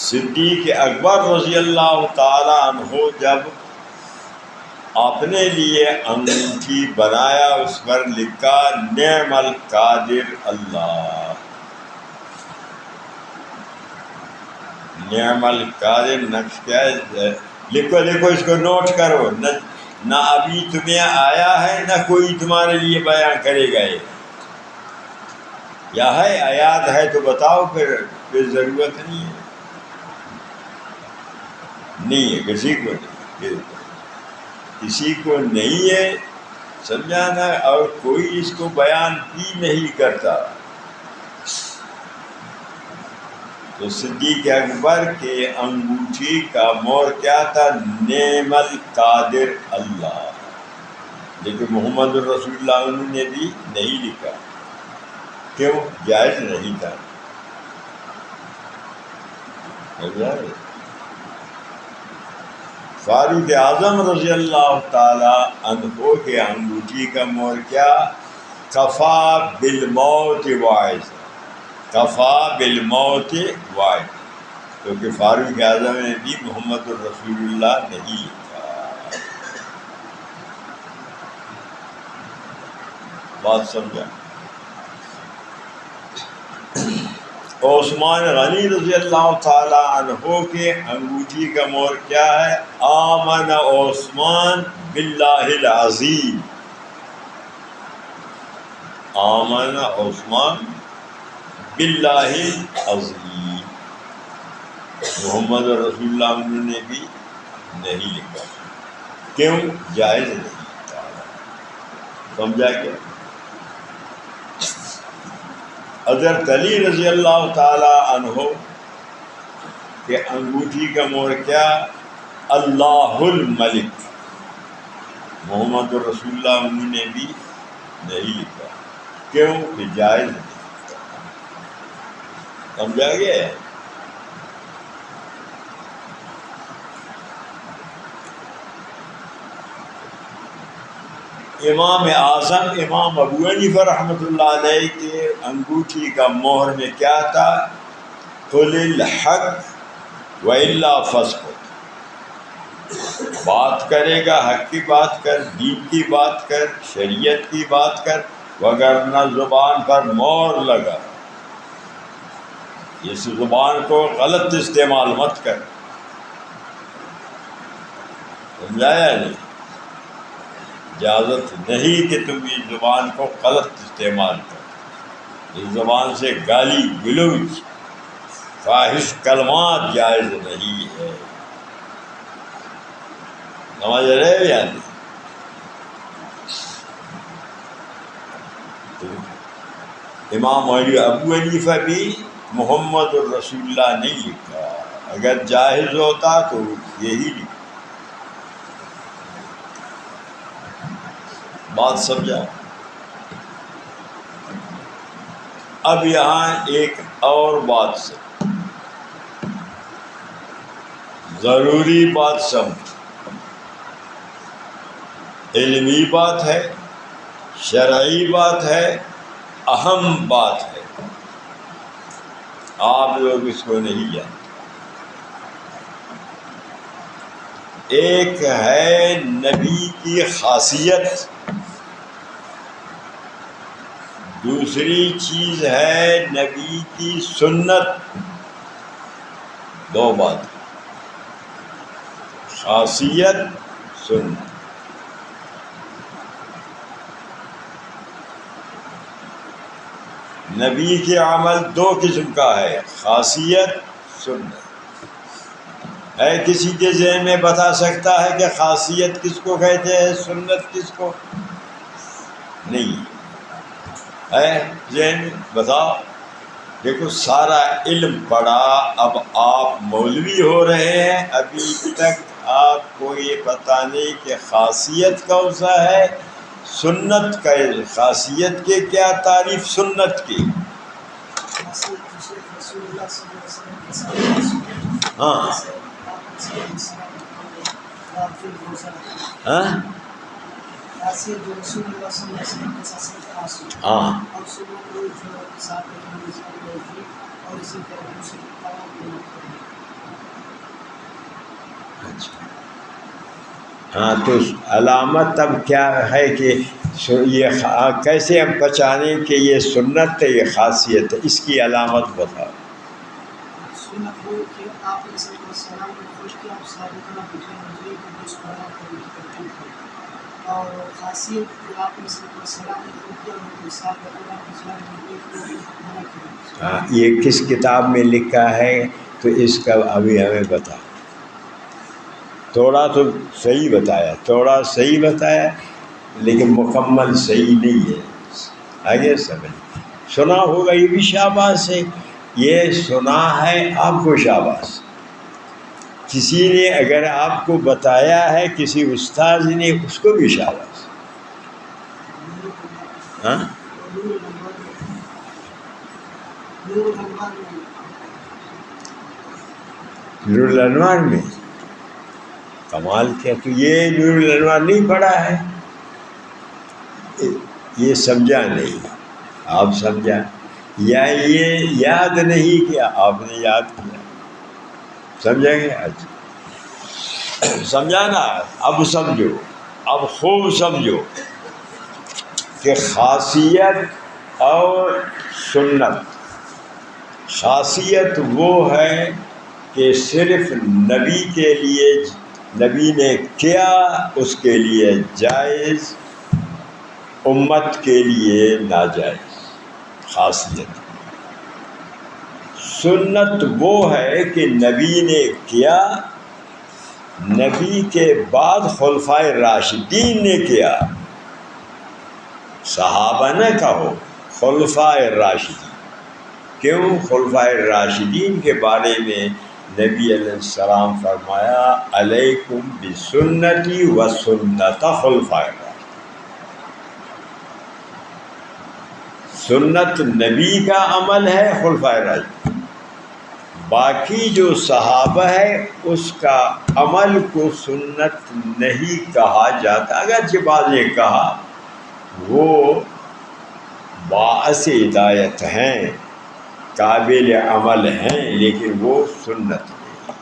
صدیق اکبر رضی اللہ تعالی عنہ جب اپنے لیے انگوٹھی بنایا، اس پر لکھا نعم القادر اللہ. نعم القادر نقش کیا ہے؟ لکھو لکھو، اس کو نوٹ کرو. نہ ابھی تمہیں آیا ہے، نہ کوئی تمہارے لیے بیان کرے گا. یا ہے آیات ہے تو بتاؤ، پھر ضرورت نہیں ہے. نہیں ہے کسی کو نہیں، کسی کو نہیں ہے، سمجھانا. اور کوئی اس کو بیان بھی نہیں کرتا. تو صدیق اکبر کے انگوٹھی کا مہر کیا تھا؟ نعم القادر اللہ. لیکن محمد الرسول اللہ انہوں نے بھی نہیں لکھا. کیوں؟ جائز نہیں تھا. فاروق اعظم رضی اللہ تعالی عنہ کے انگوٹھی کا مہر کیا؟ کفا بالموت واعظ، کفا بالموت واعظ. کیونکہ فاروق اعظم نے بھی محمد الرسول اللہ نہیں لکھا. بات سمجھا؟ عثمان غنی رضی اللہ تعالی عنہ کے انگوٹھی کا مہر کیا ہے؟ آمن عثمان باللہ العظیم. آمن عثمان باللہ العظیم. محمد رسول اللہ انہوں نے بھی نہیں لکھا. کیوں؟ جائز نہیں تھا. سمجھا کیا؟ حضرت علی رضی اللہ تعالی عنہ کے انگوٹھی کا مہر کیا؟ اللہ الملک. محمد رسول اللہ انہوں نے بھی نہیں لکھا. کیوں؟ کہ جائز نہیں. سمجھا گیا؟ امام اعظم امام ابو حنیفہ رحمۃ اللہ علیہ کے انگوٹھی کا مہر میں کیا تھا؟ قل الحق والا فسق. بات کرے گا حق کی بات کر، دین کی بات کر، شریعت کی بات کر، وگرنہ زبان پر مہر لگا. اس زبان کو غلط استعمال مت کر. سمجھایا نہیں؟ اجازت نہیں کہ تم اس زبان کو غلط استعمال کرو. اس زبان سے گالی گلوچ، فاحش کلمات جائز نہیں ہے. سمجھ رہے یا نہیں؟ امام ابو حنیفہ بھی محمد الرسول اللہ نہیں لکھا. اگر جائز ہوتا تو یہی لکھا. بات سمجھا؟ اب یہاں ایک اور بات سے ضروری بات سمجھ، علمی بات ہے، شرعی بات ہے، اہم بات ہے. آپ لوگ اس کو نہیں جانتے. ایک ہے نبی کی خاصیت، دوسری چیز ہے نبی کی سنت. دو بات، خاصیت، سنت. نبی کے عمل دو قسم کا ہے، خاصیت، سنت. ہے کسی کے ذہن میں بتا سکتا ہے کہ خاصیت کس کو کہتے ہیں، سنت کس کو؟ نہیں ہے ذہن میں؟ بتاؤ. دیکھو سارا علم پڑھا، اب آپ مولوی ہو رہے ہیں، ابھی تک آپ کو یہ پتہ نہیں کہ خاصیت کون سا ہے، سنت کا. خاصیت کے کیا تعریف، سنت کی؟ ہاں ہاں ہاں ہاں. تو علامت اب کیا ہے کہ یہ کیسے ہم پہچانیں کہ یہ سنت ہے، یہ خاصیت ہے؟ اس کی علامت بتاؤ. سنت ہو کہ آپ علیہ السلام نے خوش کیا آپ صحابہ کرام اس کو کرتے تھے، اور خاصیت کہ آپ علیہ السلام نے خوش کیا اور صحابہ کرام یہ کس کتاب میں لکھا ہے؟ تو اس کا ابھی ہمیں بتا. تھوڑا تو صحیح بتایا، تھوڑا صحیح بتایا، لیکن مکمل صحیح نہیں ہے. آگے سمجھ سنا ہوگا، یہ بھی شاباش ہے. یہ سنا ہے آپ کو شاباش. کسی نے اگر آپ کو بتایا ہے، کسی استاد نے، اس کو بھی شاباش. ہاں نور الانوار میں کمال کیا. تو یہ نور الانوار نہیں پڑھا ہے، یہ سمجھا نہیں. آپ سمجھا یا یہ یاد نہیں کیا، آپ نے یاد کیا. سمجھیں گے؟ اچھا سمجھانا. اب سمجھو، اب خوب سمجھو کہ خاصیت اور سنت. خاصیت وہ ہے کہ صرف نبی کے لیے، نبی نے کیا اس کے لیے جائز، امت کے لیے ناجائز. خاصیت. سنت وہ ہے کہ نبی نے کیا، نبی کے بعد خلفائے راشدین نے کیا. صحابہ نہ کہو، خلفائے راشدین. کیوں؟ خلفائے راشدین کے بارے میں نبی علیہ السلام فرمایا علیکم بسنتی و سنت خلفائے راشدین. سنت نبی کا عمل ہے، خلفائے راشدین. باقی جو صحابہ ہے اس کا عمل کو سنت نہیں کہا جاتا. اگرچہ بعض نے کہا وہ باعث ہدایت ہیں، قابل عمل ہیں، لیکن وہ سنت نہیں.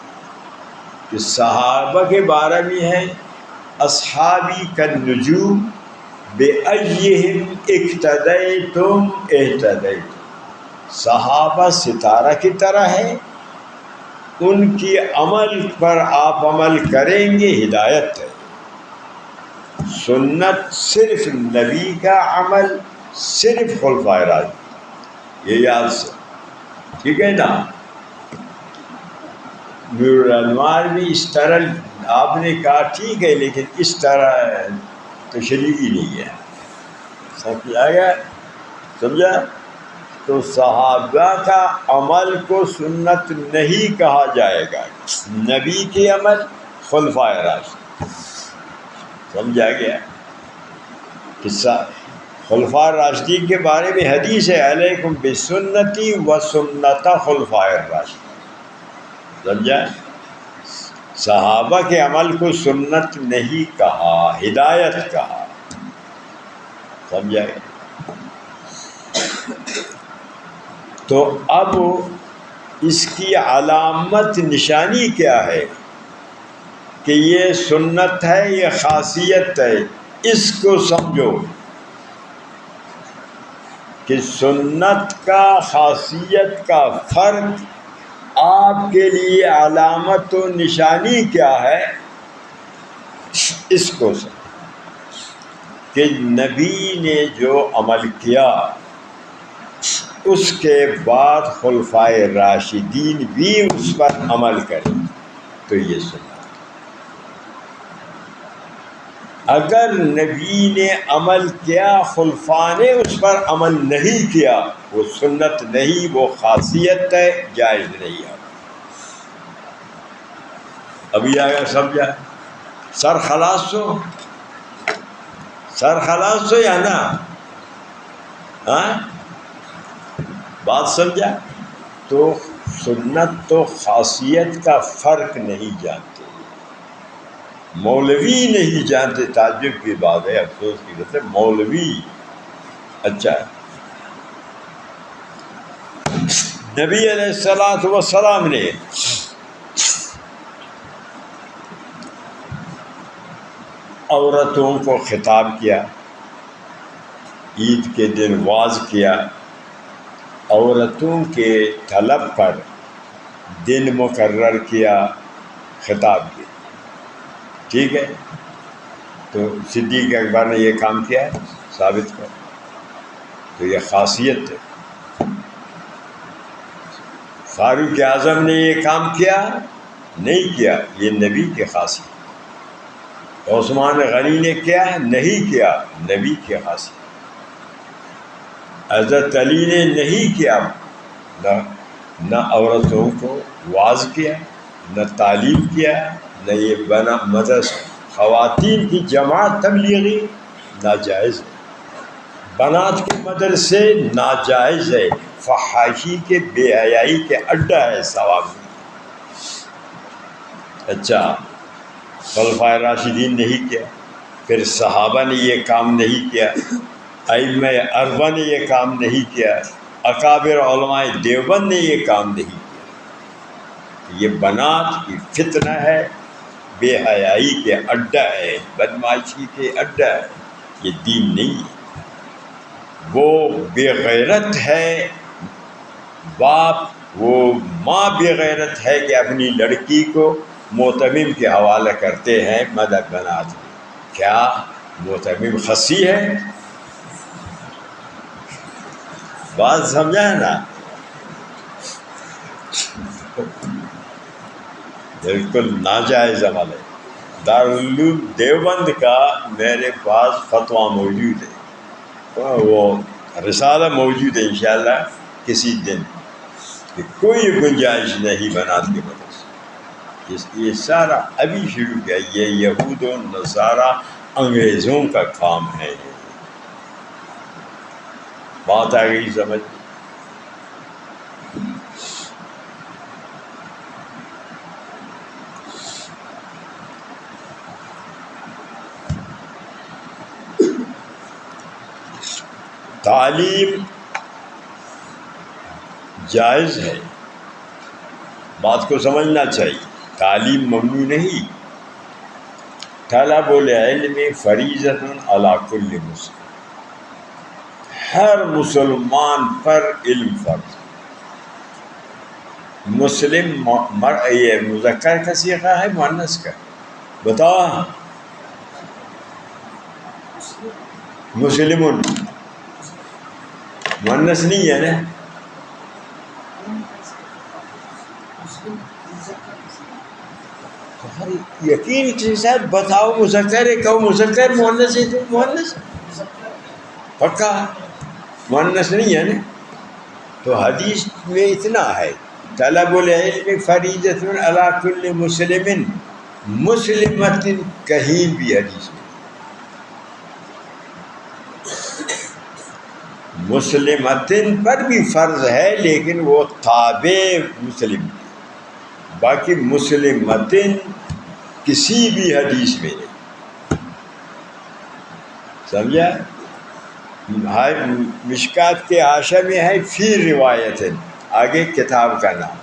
کہ صحابہ کے بارے میں ہے اصحابی کالنجوم بأیہم اقتدیتم اہتدیتم. صحابہ ستارہ کی طرح ہے، ان کی عمل پر آپ عمل کریں گے ہدایت ہے. سنت صرف نبی کا عمل، صرف خلفائے راشدین. یہ یاد سے ٹھیک ہے نا. نور الانوار بھی اس طرح آپ نے کہا ٹھیک ہے، لیکن اس طرح تشریحی نہیں ہے. سمجھ آیا؟ سمجھا؟ تو صحابہ کا عمل کو سنت نہیں کہا جائے گا، نبی کے عمل، خلفائے راشدین. سمجھا گیا؟ قصہ خلفائے راشدین کے بارے میں حدیث ہے علیکم بسنتی و سنت خلفائے راشدین. سمجھا؟ صحابہ کے عمل کو سنت نہیں کہا، ہدایت کہا. سمجھا گیا؟ تو اب اس کی علامت نشانی کیا ہے کہ یہ سنت ہے، یہ خاصیت ہے؟ اس کو سمجھو. کہ سنت کا خاصیت کا فرق آپ کے لیے علامت و نشانی کیا ہے، اس کو سمجھ کہ نبی نے جو عمل کیا اس کے بعد خلفائے راشدین بھی اس پر عمل کریں، تو یہ سنت۔ اگر نبی نے عمل کیا خلفاء نے اس پر عمل نہیں کیا، وہ سنت نہیں، وہ خاصیت ہے، جائز نہیں ہے۔ ابھی آیا سمجھا؟ سر خلاص ہو یا نا؟ ہاں بات سمجھا؟ تو سنت تو خاصیت کا فرق نہیں جانتے، مولوی نہیں جانتے۔ تعجب کی بات ہے، افسوس کی بات ہے، مولوی۔ اچھا، نبی علیہ الصلوۃ والسلام نے عورتوں کو خطاب کیا، عید کے دن واعظ کیا، عورتوں کے طلب پر دن مقرر کیا، خطاب کیا، ٹھیک ہے؟ تو صدیق اکبر نے یہ کام کیا ہے، ثابت کر، تو یہ خاصیت ہے۔ فاروق اعظم نے یہ کام کیا نہیں کیا، یہ نبی کی خاصیت۔ عثمان غنی نے کیا نہیں کیا، نبی کی خاصیت۔ حضرت علی نے نہیں کیا، نہ عورتوں کو واعظ کیا، نہ تعلیم کیا، نہ یہ بنا مدرسہ خواتین کی جماعت تبلیغی ناجائز ہے، بنات کے مدرسے ناجائز ہے، فحاشی کے بے حیائی کے اڈا ہے ثواب۔ اچھا، خلفائے راشدین نہیں کیا، پھر صحابہ نے یہ کام نہیں کیا، ائمہ اربعہ نے یہ کام نہیں کیا، اکابر علماء دیوبند نے یہ کام نہیں کیا۔ یہ بنات کی فتنہ ہے، بے حیائی کے اڈا ہے، بدمعاشی کے اڈا ہے، یہ دین نہیں ہے۔ وہ بے غیرت ہے باپ، وہ ماں بے غیرت ہے کہ اپنی لڑکی کو معتمم کے حوالے کرتے ہیں مدد بنات میں۔ کیا معتمم خسی ہے؟ بات سمجھا ہے نا؟ بالکل ناجائز عمل ہے۔ دارالعلوم دیوبند کا میرے پاس فتویٰ موجود ہے، وہ رسالہ موجود ہے، انشاءاللہ کسی دن، کہ کوئی گنجائش نہیں بنات کے مدرسے۔ یہ سارا ابھی شروع کیا، یہ یہود و نصارہ انگریزوں کا کام ہے۔ بات آ گئی سمجھ؟ تعلیم جائز ہے، بات کو سمجھنا چاہیے، تعلیم ممنوع نہیں۔ طلب العلم فریضۃ علی کل مسلم، ہر مسلمان پر علم فرض۔ مسلم یہ مذکر کا صیغہ ہے مؤنث کا؟ بتاؤ۔ مسلمون مؤنث نہیں ہے نا؟ یقین کے ساتھ بتاؤ، مذکر ہے، کہو مذکر، مؤنث ہے تو مؤنث، پکا مؤنث نہیں ہے نا؟ تو حدیث میں اتنا ہے، طلب العلم فریضۃ علی کل مسلم، مسلمۃ کہیں بھی حدیث میں مسلمتن پر بھی فرض ہے، لیکن وہ تابع مسلم، باقی مسلمتن کسی بھی حدیث میں نہیں۔ سمجھا؟ مشکات کے حاشیہ میں ہے فی روایت، آگے کتاب کا نام۔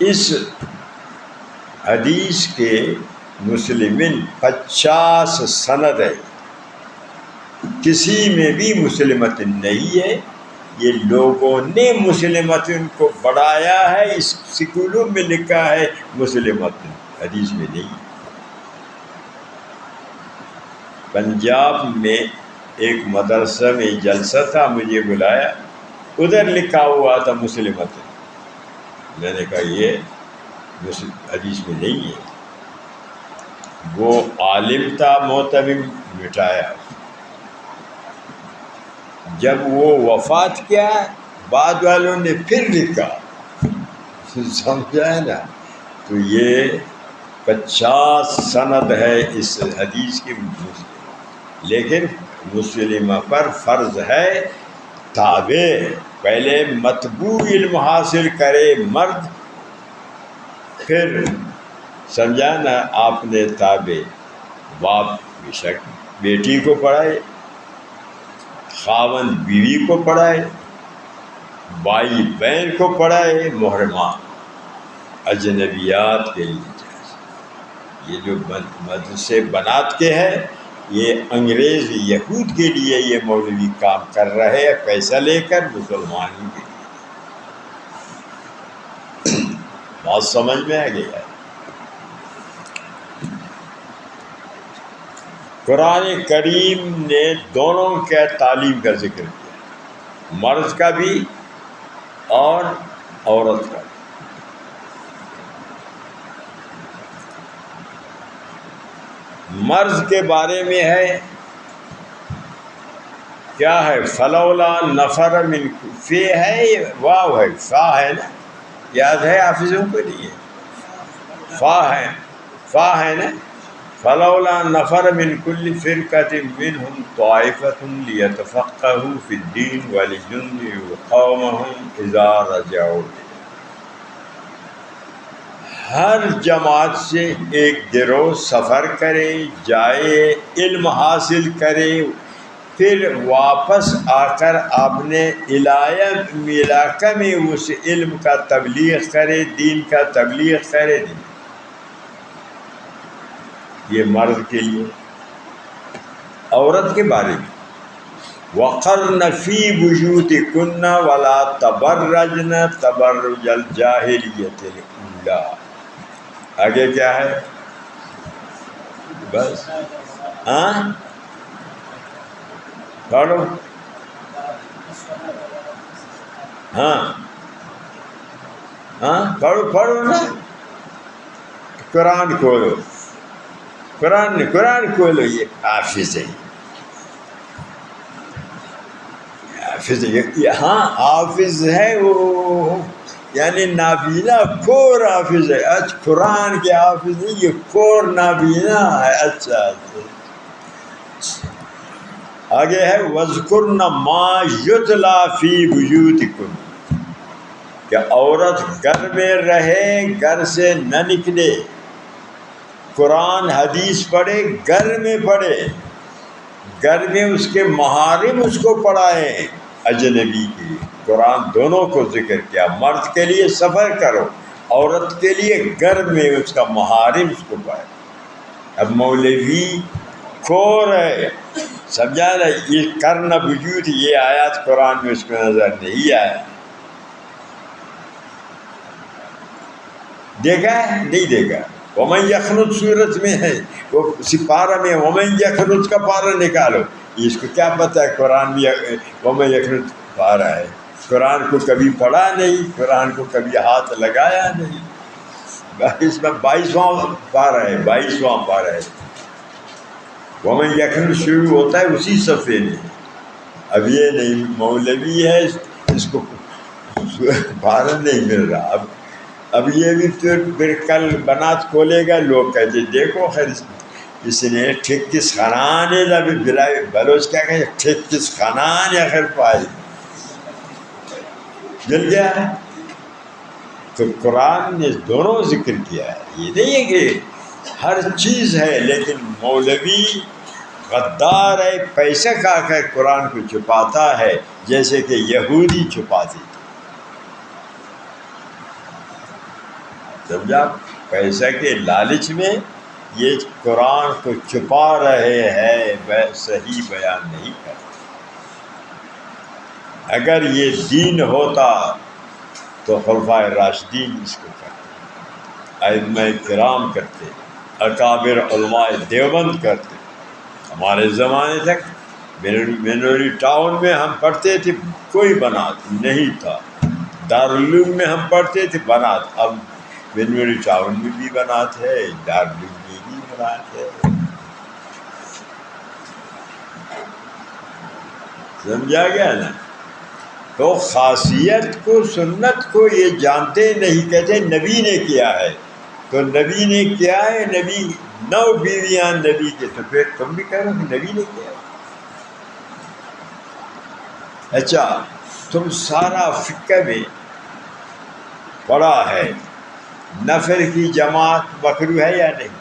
اس حدیث کے مسلمن 50 سند ہے، کسی میں بھی مسلمت نہیں ہے. یہ لوگوں نے مسلمت کو بڑھایا ہے، اس سکولوں میں لکھا ہے مسلمت، حدیث میں نہیں. پنجاب میں ایک مدرسہ میں جلسہ تھا، مجھے بلایا، ادھر لکھا ہوا تھا مسلمت. میں نے کہا یہ حدیث میں نہیں ہے. وہ عالم تھا معتمم، مٹایا. جب وہ وفات کیا بعد والوں نے پھر لکھا، سمجھا ہے نا. تو یہ 50 سند ہے اس حدیث کی، لیکن مسلمہ پر فرض ہے تابع. پہلے مطبوع علم حاصل کرے مرد، پھر سمجھا نا آپ نے تابع. باپ بے شک بیٹی کو پڑھائے، خاوند بیوی کو پڑھائے، بھائی بہن کو پڑھائے، محرمات اجنبیات کے لیے جائز. یہ جو مدرسے بنات کے ہیں، یہ انگریز یہود کے لیے یہ مولوی کام کر رہے ہیں، پیسہ لے کر مسلمانوں کے لیے. بات سمجھ میں آ گیا ہے. قرآن کریم نے دونوں کے تعلیم کا ذکر کیا، مرد کا بھی اور عورت کا بھی. مرد کے بارے میں ہے کیا ہے؟ فلولا نفر من، فی ہے، واو ہے، فا ہے نا، یاد ہے حافظوں کو نہیں ہے؟ فا ہے نا. فلولا نفر من كل فرقة منهم طائفة ليتفقهوا في الدين ولينذروا قومهم إذا رجعوا. ہر جماعت سے ایک گروہ سفر کرے، جائے، علم حاصل کرے، پھر واپس آ کر اپنے علاقہ میں اس علم کا تبلیغ کرے، دین کا تبلیغ کرے. یہ مرد کے لیے. عورت کے بارے میں وَقَرْنَ فِي بُيُوتِكُنَّ وَلَا تَبَرَّجْنَ تَبَرُّجَ الْجَاهِلِيَّةِ الْأُولَىٰ. آگے کیا ہے؟ بس پڑھو. پڑھو نا، قرآن کھولو، قرآن کھولو. یہ حافظ ہے، حافظ ہے. ہاں حافظ ہے وہ، یعنی نابینا کور حافظ ہے. اچھا قرآن کے حافظ نہیں، یہ کور نابینا ہے. اچھا آگے ہے وَاذْكُرْنَ مَا يُتْلَىٰ فِي بُيُوتِكُنَّ، کہ عورت گھر میں رہے، گھر سے نہ نکلے، قرآن حدیث پڑھے، گھر میں پڑھے، گھر میں اس کے محارم اس کو پڑھائیں. اجنبی کے لیے قرآن دونوں کو ذکر کیا. مرد کے لیے سفر کرو، عورت کے لیے گھر میں اس کا محارم اس کو پڑھائے. اب مولوی کھور ہے، سمجھا نا. یہ کرنا وجود، یہ آیات قرآن میں اس کو نظر نہیں آیا. دیکھا ہے؟ نہیں دیکھا. ومن یخرج صورت میں ہے، وہ سپارہ میں ومن یخرج کا پارہ نکالو. اس کو کیا پتہ ہے قرآن میں ومن یخرج پارہ ہے؟ قرآن کو کبھی پڑھا نہیں، قرآن کو کبھی ہاتھ لگایا نہیں. اس میں 22واں پارہ ہے، 22واں پارہ ہے. ومن یخرج شروع ہوتا ہے اسی صفحے میں. اب یہ نہیں مولوی ہے، اس کو پارہ نہیں مل رہا. اب یہ بھی پھر کل بنات کھولے گا، لوگ کہتے دیکھو خیر اس نے ٹھیک کس خانانے لبی بلائے بلوچ کیا کہیں، ٹھیک کس خانان یا خیر پائی مل گیا ہے. تو قرآن نے دونوں ذکر کیا ہے. یہ نہیں ہے کہ ہر چیز ہے، لیکن مولوی غدار ہے، پیسہ کھا کر قرآن کو چھپاتا ہے، جیسے کہ یہودی چھپاتے تھے. سمجھا؟ پیسہ کے لالچ میں یہ قرآن کو چھپا رہے ہیں، صحیح بیان نہیں کرتے۔ اگر یہ دین ہوتا تو خلفائے راشدین اس کو کرتے، ائمہ کرام کرتے، اکابر علماء دیوبند کرتے۔ ہمارے زمانے تک منوری ٹاؤن میں ہم پڑھتے تھے، کوئی بنات نہیں تھا۔ دارالعلوم میں ہم پڑھتے تھے، بنات۔ اب منوری ٹاؤن میں بھی بنات ہے، دارالعلوم میں بھی بنات ہے۔ سمجھا گیا نا؟ تو خاصیت کو، سنت کو یہ جانتے نہیں، کہتے نبی نے کیا ہے۔ تو نبی نے کیا ہے، نبی 9 بیویاں نبی کے، تو پھر تم بھی کہہ رہو کہ نبی نے کیا ہے۔ اچھا، تم سارا فقہ میں پڑھا ہے نفل کی جماعت مکروہ ہے یا نہیں؟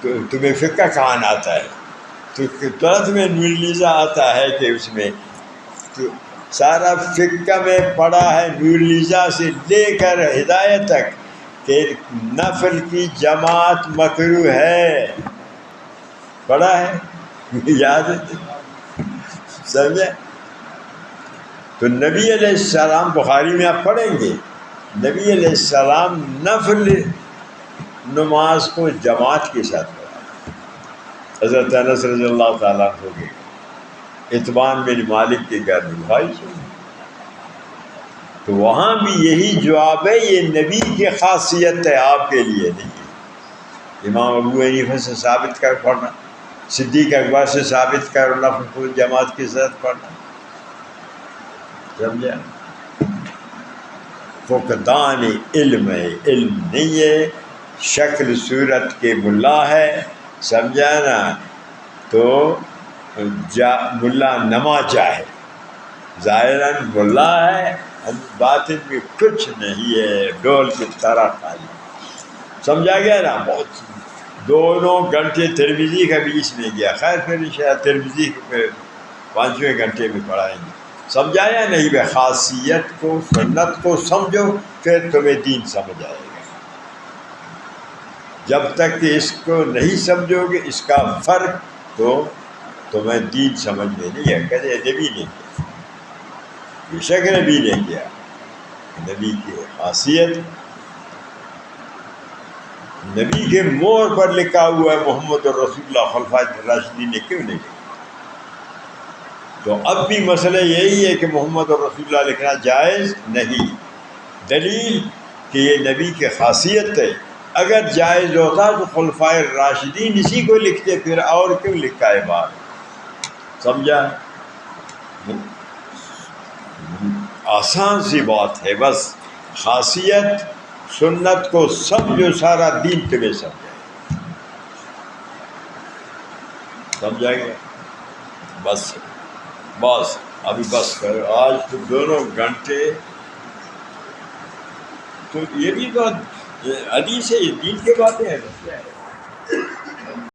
تو تمہیں فقہ کہاں آتا ہے؟ تو ترت میں نورلیزہ آتا ہے کہ اس میں تو سارا فقہ میں پڑھا ہے نورلیزہ سے لے کر ہدایت تک کہ نفل کی جماعت مکروہ ہے، پڑھا ہے، یاد ہے؟ سمجھے؟ تو نبی علیہ السلام، بخاری میں آپ پڑھیں گے، نبی علیہ السلام نفل نماز کو جماعت کے ساتھ پڑھا۔ حضرت انس رضی اللہ تعالیٰ عنہ کے اتبان بن مالک کے گھر میں بھائی سے، تو وہاں بھی یہی جواب ہے، یہ نبی کی خاصیت ہے، آپ کے لیے نہیں۔ امام ابو حنیفہ سے ثابت کر پڑھنا، صدیق اکبر سے ثابت کر نفل کو جماعت کے ساتھ پڑھنا، سمجھا؟ فقدان علم ہے، علم نہیں ہے، شکل صورت کے ملا ہے، سمجھا نا؟ تو ملا نما چاہے، ظاہراً ملا ہے، باطن میں کچھ نہیں ہے، ڈول کی طرح خالی۔ سمجھا گیا نا؟ بہت 2 گھنٹے ترمذی کا بھی اس میں گیا، خیر پھر انشاءاللہ ترمذی کو 5ویں گھنٹے میں پڑھائیں گے۔ سمجھایا نہیں؟ بے خاصیت کو، سنت کو سمجھو، پھر تمہیں دین سمجھ آئے گا۔ جب تک کہ اس کو نہیں سمجھو گے، اس کا فرق، تو تمہیں دین سمجھ میں نہیں ہے۔ کہتے نبی نے کیا، بے شک نبی نے کیا، نبی کی خاصیت، نبی کے مور پر لکھا ہوا ہے محمد الرسول اللہ، خلفائے راشدین نے کیوں نہیں کیا؟ تو اب بھی مسئلہ یہی ہے کہ محمد الرسول اللہ لکھنا جائز نہیں۔ دلیل کہ یہ نبی کی خاصیت ہے، اگر جائز ہوتا تو خلفائے راشدین اسی کو لکھتے، پھر اور کیوں لکھا ہے بات؟ سمجھا؟ آسان سی بات ہے، بس خاصیت سنت کو سمجھو، سارا دین تمہیں سمجھائے، سمجھا گیا؟ بس ابھی بس کرو، آج تو 2 گھنٹے، تو یہ بھی بات حدیث ہے، یہ دین کی باتیں ہیں۔